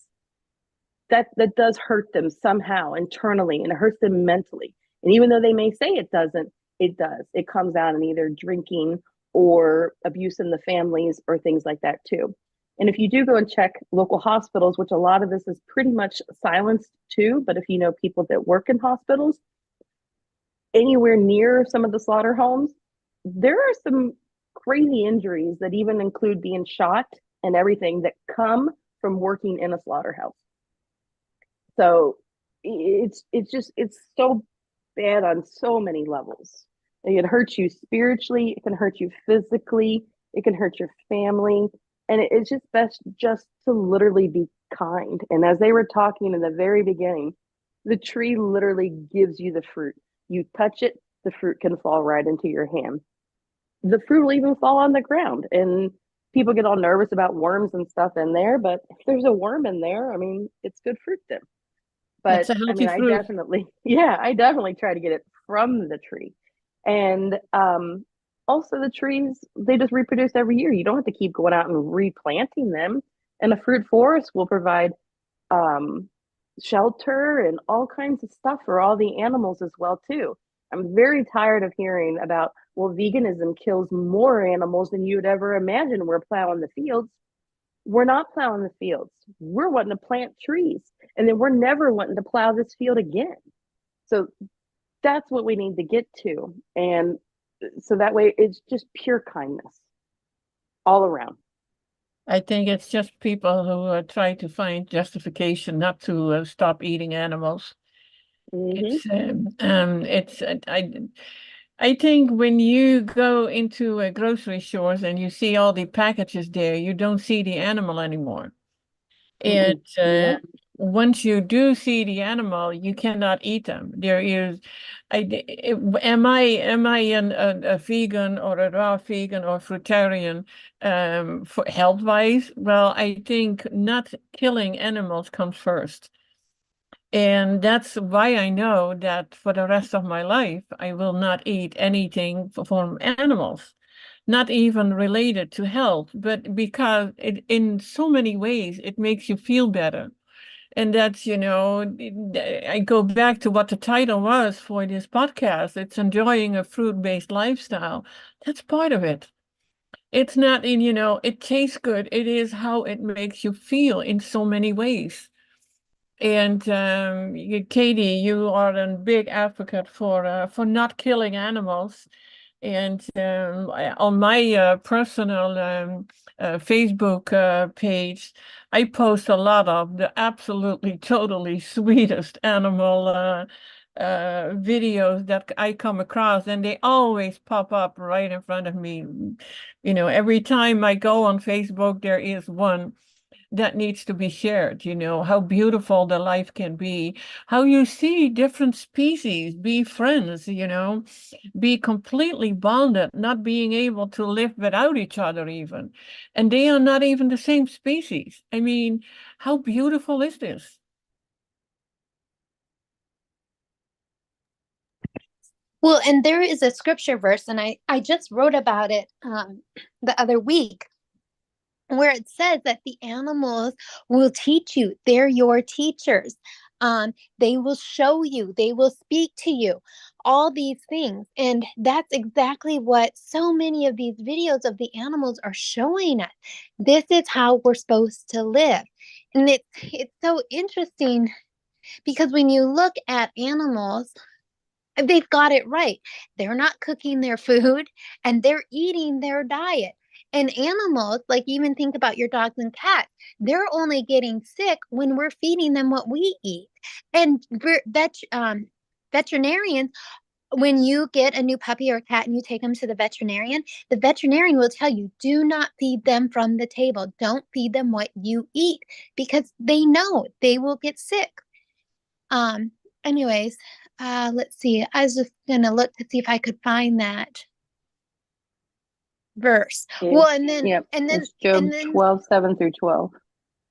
that does hurt them somehow internally, and it hurts them mentally. And even though they may say it doesn't, it does. It comes out in either drinking or abuse in the families or things like that too. And if you do go and check local hospitals, which a lot of this is pretty much silenced too, but if you know people that work in hospitals, anywhere near some of the slaughter homes, there are some crazy injuries that even include being shot and everything that come from working in a slaughterhouse. So it's so bad on so many levels. It hurts you spiritually, it can hurt you physically, it can hurt your family. And it's just best just to literally be kind. And as they were talking in the very beginning, the tree literally gives you the fruit. You touch it, the fruit can fall right into your hand. The fruit will even fall on the ground. And people get all nervous about worms and stuff in there, but if there's a worm in there, I mean, it's good fruit then. It's But a I healthy mean, fruit. I definitely try to get it from the tree. And also the trees, they just reproduce every year. You don't have to keep going out and replanting them. And a fruit forest will provide um, shelter and all kinds of stuff for all the animals as well too. I'm very tired of hearing about, well, veganism kills more animals than you would ever imagine. We're plowing the fields. we're not plowing the fields. We're wanting to plant trees, and then we're never wanting to plow this field again. So that's what we need to get to. And so that way it's just pure kindness all around. I think it's just people who try to find justification not to stop eating animals. It's I think when you go into grocery stores and you see all the packages there, you don't see the animal anymore. And Yeah. once you do see the animal, you cannot eat them. There is, am I a vegan or a raw vegan or fruitarian for health wise? Well, I think not killing animals comes first. And that's why I know that for the rest of my life, I will not eat anything from animals, not even related to health, but because in so many ways, it makes you feel better. And that's, I go back to what the title was for this podcast. It's enjoying a fruit-based lifestyle. That's part of it. It's not it tastes good. It is how it makes you feel in so many ways. And Katie, you are a big advocate for not killing animals. And on my personal Facebook page, I post a lot of the absolutely, totally sweetest animal videos that I come across, and they always pop up right in front of me. Every time I go on Facebook, there is one that needs to be shared, how beautiful the life can be, how you see different species be friends, be completely bonded, not being able to live without each other even. And they are not even the same species. I mean, how beautiful is this? Well, and there is a scripture verse, and I just wrote about it the other week, where it says that the animals will teach you. They're your teachers. They will show you, they will speak to you, all these things. And that's exactly what so many of these videos of the animals are showing us. This is how we're supposed to live. And it's so interesting because when you look at animals, they've got it right. They're not cooking their food and they're eating their diet. And animals, like even think about your dogs and cats, they're only getting sick when we're feeding them what we eat. And veterinarians, when you get a new puppy or a cat and you take them to the veterinarian will tell you, do not feed them from the table. Don't feed them what you eat because they know they will get sick. Anyways, let's see. I was just gonna look to see if I could find that verse. Well, and then Yep. and then It's Job and then 12:7-12.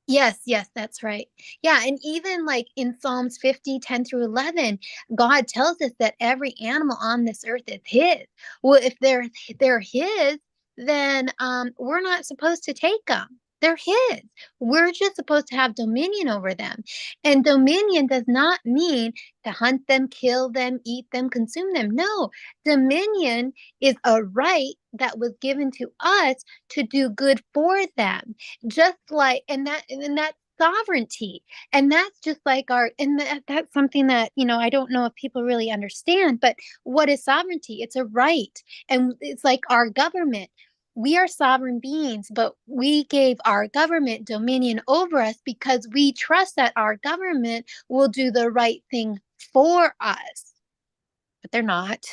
yes, that's right. Yeah, and even like in Psalms 50, 10 through 11, God tells us that every animal on this earth is his. Well, if they're his, then we're not supposed to take them. They're his. We're just supposed to have dominion over them. And dominion does not mean to hunt them, kill them, eat them, consume them. No, dominion is a right that was given to us to do good for them. Just like, and that's sovereignty. And that's just like that's something that, I don't know if people really understand, but what is sovereignty? It's a right. And it's like our government. We are sovereign beings, but we gave our government dominion over us because we trust that our government will do the right thing for us. But they're not.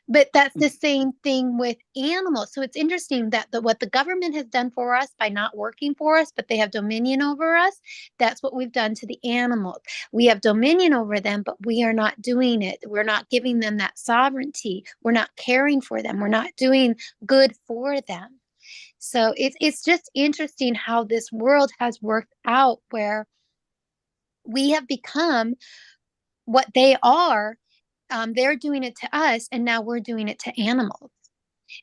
But that's the same thing with animals. So it's interesting that what the government has done for us by not working for us, but they have dominion over us, that's what we've done to the animals. We have dominion over them, but we are not doing it. We're not giving them that sovereignty. We're not caring for them. We're not doing good for them. So it's just interesting how this world has worked out where we have become what they are. They're doing it to us, and now we're doing it to animals.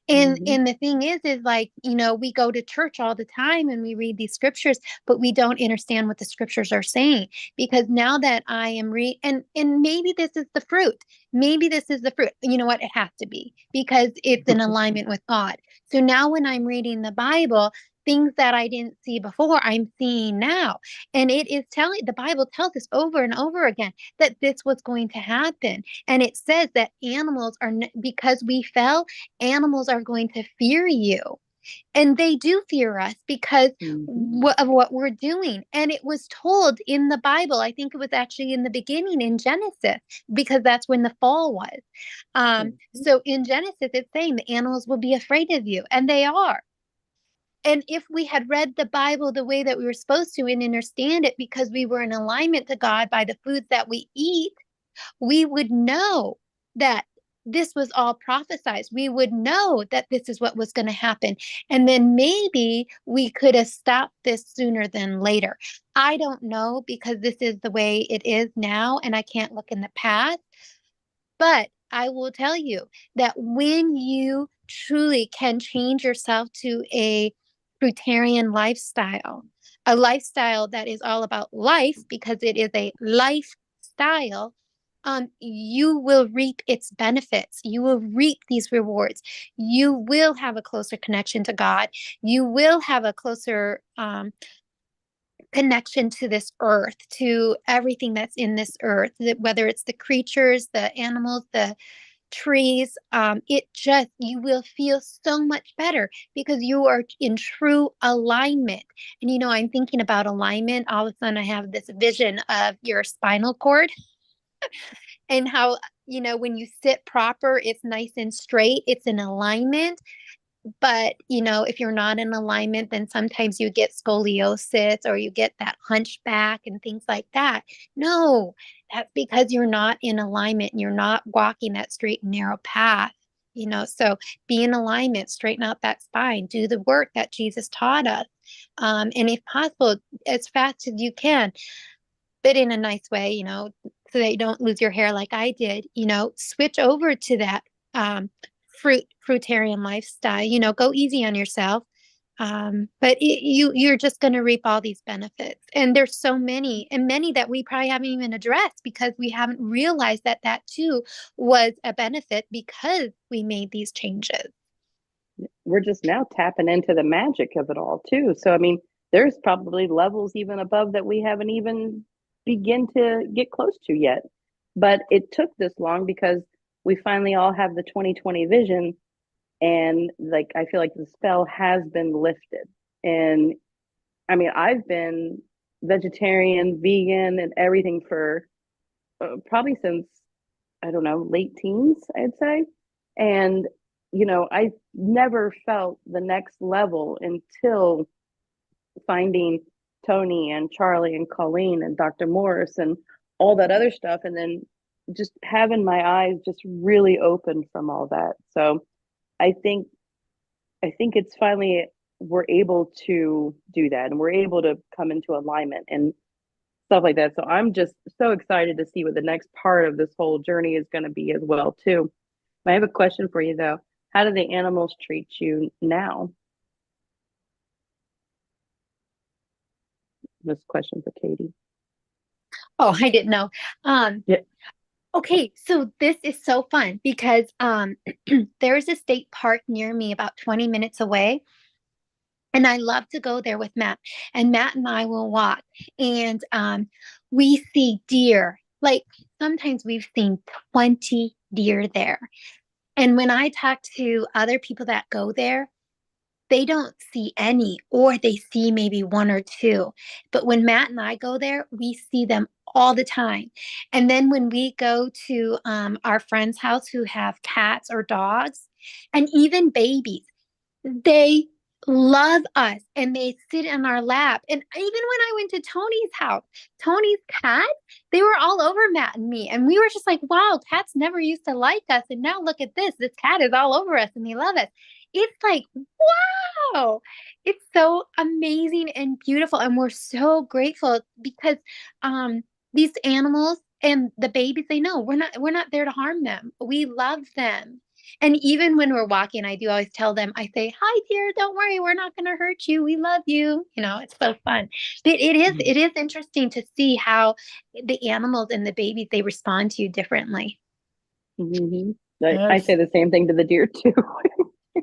And the thing is like, we go to church all the time and we read these scriptures, but we don't understand what the scriptures are saying. Because now that I am and maybe this is the fruit. Maybe this is the fruit. You know what? It has to be because it's in alignment with God. So now when I'm reading the Bible, things that I didn't see before, I'm seeing now. And it is the Bible tells us over and over again that this was going to happen. And it says that animals are, because we fell, animals are going to fear you. And they do fear us because of what we're doing. And it was told in the Bible. I think it was actually in the beginning in Genesis, because that's when the fall was. So in Genesis, it's saying the animals will be afraid of you, and they are. And if we had read the Bible the way that we were supposed to and understand it, because we were in alignment to God by the foods that we eat, we would know that this was all prophesized. We would know that this is what was going to happen. And then maybe we could have stopped this sooner than later. I don't know, because this is the way it is now, and I can't look in the past. But I will tell you that when you truly can change yourself to a fruitarian lifestyle, a lifestyle that is all about life, because it is a lifestyle, you will reap its benefits. You will reap these rewards. You will have a closer connection to God. You will have a closer connection to this earth, to everything that's in this earth, whether it's the creatures, the animals, the trees. You will feel so much better because you are in true alignment. And I'm thinking about alignment. All of a sudden I have this vision of your spinal cord and how, when you sit proper, it's nice and straight, it's in alignment. But, if you're not in alignment, then sometimes you get scoliosis or you get that hunchback and things like that. No, that's because you're not in alignment and you're not walking that straight and narrow path. So be in alignment, straighten out that spine, do the work that Jesus taught us. And if possible, as fast as you can, but in a nice way, so that you don't lose your hair like I did, switch over to that fruitarian lifestyle, go easy on yourself. But you're just going to reap all these benefits. And there's so many, and many that we probably haven't even addressed because we haven't realized that too was a benefit because we made these changes. We're just now tapping into the magic of it all too. So, I mean, there's probably levels even above that we haven't even begin to get close to yet. But it took this long because we finally all have the 2020 vision, and I feel like the spell has been lifted. And I mean, I've been vegetarian, vegan, and everything for probably since, I don't know, late teens, I'd say. And I never felt the next level until finding Toni and Charlie and Colleen and Dr. Morse and all that other stuff, and then just having my eyes just really open from all that. So I think it's finally we're able to do that, and we're able to come into alignment and stuff like that. So I'm just so excited to see what the next part of this whole journey is going to be as well too. I have a question for you though. How do the animals treat you now? This question for Katie. Oh, I didn't know. Yeah. Okay, so this is so fun because there's a state park near me about 20 minutes away. And I love to go there with Matt. And Matt and I will walk. And we see deer. Like sometimes we've seen 20 deer there. And when I talk to other people that go there, they don't see any, or they see maybe one or two. But when Matt and I go there, we see them all the time. And then when we go to our friend's house who have cats or dogs, and even babies, they love us and they sit in our lap. And even when I went to Toni's house, Toni's cat, they were all over Matt and me. And we were just like, wow, cats never used to like us. And now look at this. This cat is all over us and they love us. It's like, wow, it's so amazing and beautiful. And we're so grateful because these animals and the babies, they know we're not there to harm them. We love them. And even when we're walking, I do always tell them, I say, hi, dear, don't worry, we're not going to hurt you. We love you. It's so fun. But it is interesting to see how the animals and the babies, they respond to you differently. Mm-hmm. I say the same thing to the deer too.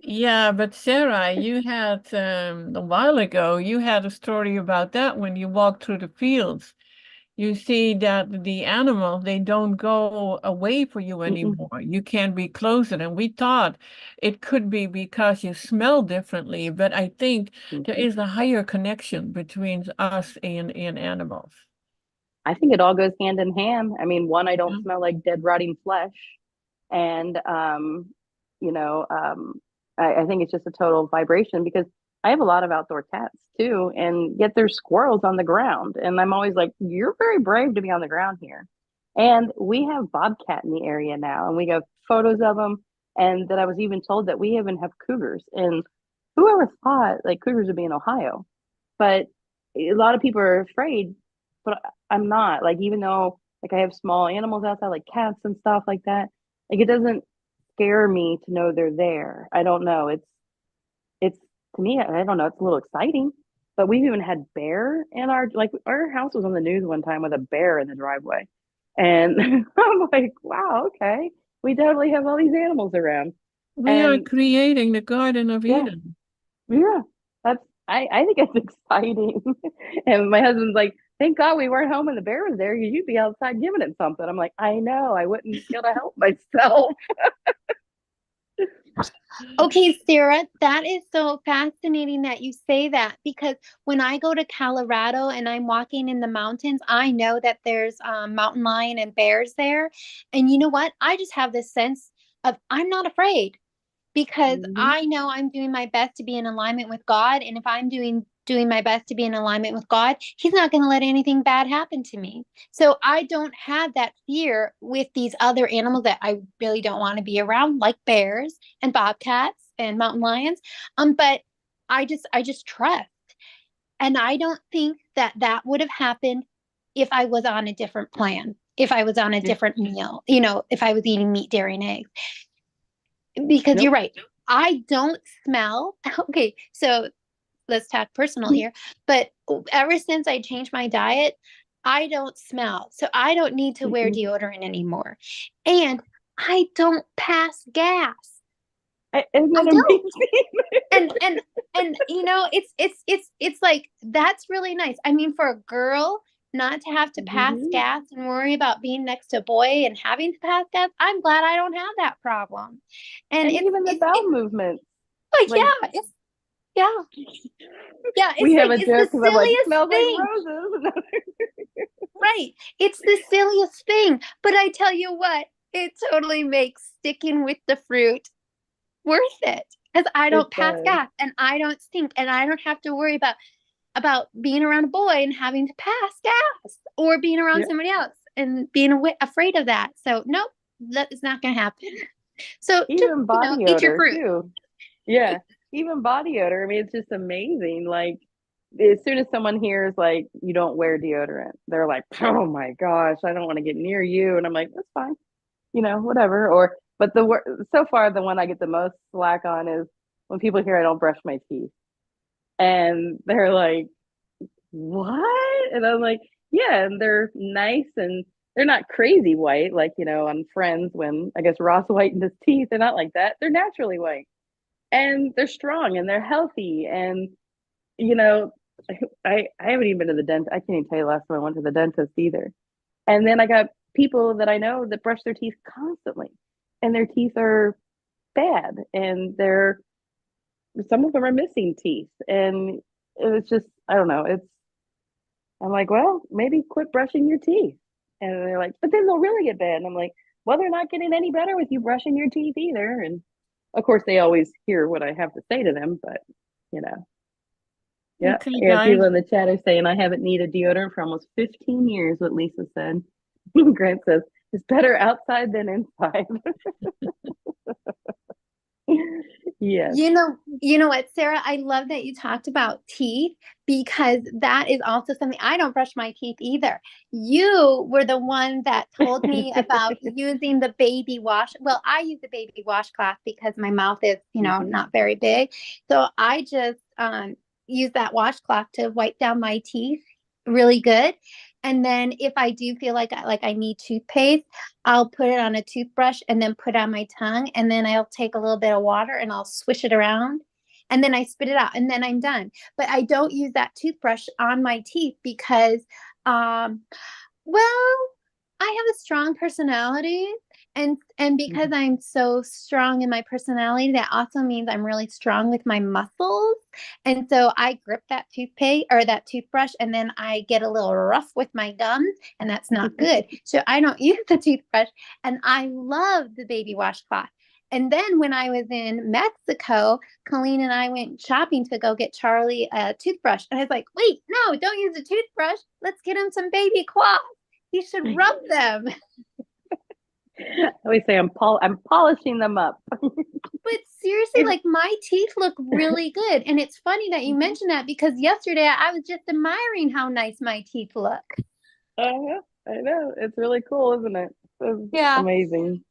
Yeah, but Sarah, you had a while ago, you had a story about that when you walked through the fields. You see that the animals, they don't go away for you Mm-mm, anymore. You can be closer. And we thought it could be because you smell differently, but I think there mm-mm. is a higher connection between us and animals. I think it all goes hand in hand. I mean, one, I don't Yeah. smell like dead, rotting flesh. And, you know, I think it's just a total vibration because I have a lot of outdoor cats too. And yet there's squirrels on the ground. And I'm always like, you're very brave to be on the ground here. And we have bobcat in the area now, and we have photos of them. And that I was even told that we even have cougars. And whoever thought like cougars would be in Ohio? But a lot of people are afraid, but I'm not. Like, even though like I have small animals outside, like cats and stuff like that, like it doesn't scare me to know they're there. I don't know. It's to me, I don't know, it's a little exciting. But we've even had bear in our house was on the news one time with a bear in the driveway. And I'm like, wow, okay. We totally have all these animals around. We are And creating the Garden of yeah, Eden. yeah, I think it's exciting. And my husband's like, thank God we weren't home and the bear was there. You'd be outside giving it something. I'm like, I know, I wouldn't be able to help myself. Okay, Sarah, that is so fascinating that you say that because when I go to Colorado and I'm walking in the mountains, I know that there's mountain lion and bears there. And you know what? I just have this sense of I'm not afraid because Hmm. I know I'm doing my best to be in alignment with God. And if I'm doing my best to be in alignment with God, He's not going to let anything bad happen to me. So I don't have that fear with these other animals that I really don't want to be around, like bears and bobcats and mountain lions. But I just trust. And I don't think that that would have happened if I was on a different plan, if I was on a Yeah. different meal, if I was eating meat, dairy, and eggs. Because you're Nope. right. I don't smell. Okay, so let's talk personal here. But ever since I changed my diet, I don't smell. So I don't need to wear Mm-mm. deodorant anymore. And I don't pass gas. Isn't I that don't. amazing? And it's like that's really nice. I mean, for a girl not to have to pass Hmm. gas and worry about being next to a boy and having to pass gas, I'm glad I don't have that problem. And And even the bowel movements. like Like, yeah, yeah, we have a it's the joke because I'm like, silliest smells like thing. roses. Right. It's the silliest thing. But I tell you what, it totally makes sticking with the fruit worth it. Because I It don't pass does. gas and I don't stink and I don't have to worry about being around a boy and having to pass gas or being around Yeah. somebody else and being afraid of that. So nope, that is not going to happen. So just, Even body eat your odor fruit. too. Yeah. Even body odor. I mean, it's just amazing. Like, as soon as someone hears like you don't wear deodorant, they're like, "Oh my gosh, I don't want to get near you." And I'm like, "That's fine, whatever." Or, but so far the one I get the most slack on is when people hear I don't brush my teeth, and they're like, "What?" And I'm like, "Yeah," and they're nice and they're not crazy white like on Friends when I guess Ross whitened his teeth. They're not like that. They're naturally white, and they're strong and they're healthy and you know, I haven't even been to the dentist. I can't even tell you the last time I went to the dentist either. And then I got people that I know that brush their teeth constantly, and their teeth are bad, and some of them are missing teeth, and it's just I don't know. I'm like, well, maybe quit brushing your teeth, and they're like, but then they'll really get bad. And I'm like, well, they're not getting any better with you brushing your teeth either. And of course, they always hear what I have to say to them, but you know. Yeah, Okay, yeah. People guys. in the chat are saying I haven't needed deodorant for almost 15 years. What Lisa said. Grant says it's better outside than inside. Yes. You know what, Sarah? I love that you talked about teeth because that is also something I don't brush my teeth either. You were the one that told me about using the baby wash. Well, I use the baby washcloth because my mouth is, Hmm. not very big. So I just use that washcloth to wipe down my teeth really good. And then if I do feel like I need toothpaste, I'll put it on a toothbrush and then put it on my tongue. And then I'll take a little bit of water and I'll swish it around. And then I spit it out and then I'm done. But I don't use that toothbrush on my teeth because, well, I have a strong personality. And because I'm so strong in my personality, that also means I'm really strong with my muscles. And so I grip that toothpaste or that toothbrush, and then I get a little rough with my gums, and that's not good. So I don't use the toothbrush, and I love the baby washcloth. And then when I was in Mexico, Colleen and I went shopping to go get Charlie a toothbrush. And I was like, wait, no, don't use a toothbrush. Let's get him some baby cloths. He should rub them. I always say I'm polishing them up. But seriously, like my teeth look really good. And it's funny that you mentioned that because yesterday I was just admiring how nice my teeth look. I know. It's really cool, isn't it? It's Yeah. amazing.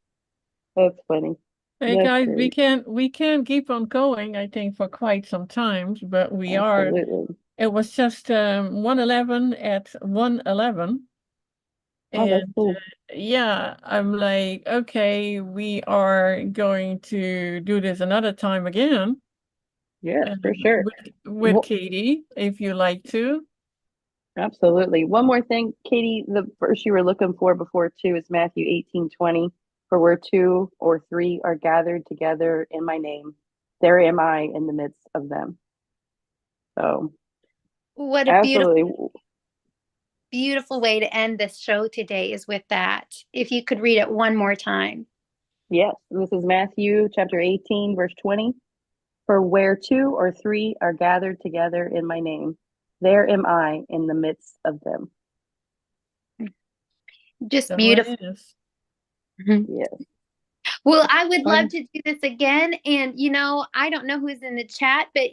That's funny. Hey That's guys, great. we can keep on going, I think, for quite some times, but we are. Absolutely. It was just 1:11 at 1:11. Oh, that's And cool. yeah, I'm like, okay, we are going to do this another time again Yes, for sure. with Katie, if you like to. Absolutely. One more thing, Katie, the verse you were looking for before two is Matthew 18:20. For where two or three are gathered together in my name, there am I in the midst of them. So What a absolutely. beautiful way to end this show today is with that. If you could read it one more time. Yes, this is Matthew chapter 18, verse 20. For where two or three are gathered together in my name, there am I in the midst of them. Just So beautiful. it is. Yes. Well, I would love to do this again. And, I don't know who's in the chat, but,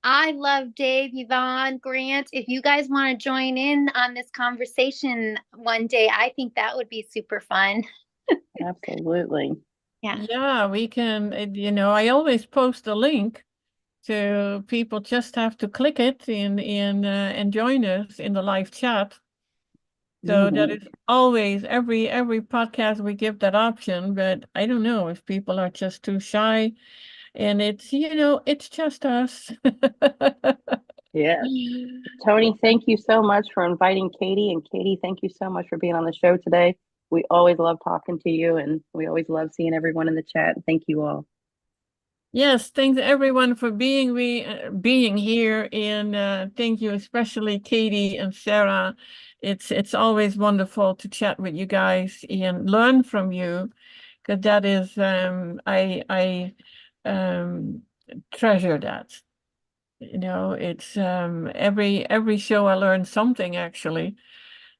I love Dave, Yvonne, Grant. If you guys want to join in on this conversation one day, I think that would be super fun. Absolutely. Yeah. Yeah, we can, I always post a link to people just have to click it and join us in the live chat. So that is always every podcast we give that option, but I don't know if people are just too shy and it's just us. Yes. Toni, thank you so much for inviting Katie. And Katie, thank you so much for being on the show today. We always love talking to you and we always love seeing everyone in the chat. Thank you all. Yes, thanks everyone for being here, and thank you especially Katie and Sarah. It's always wonderful to chat with you guys and learn from you, because that is I treasure that. It's every show I learn something actually,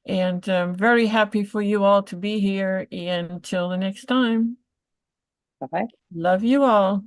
and I'm very happy for you all to be here. And until the next time, Bye-bye. love you all.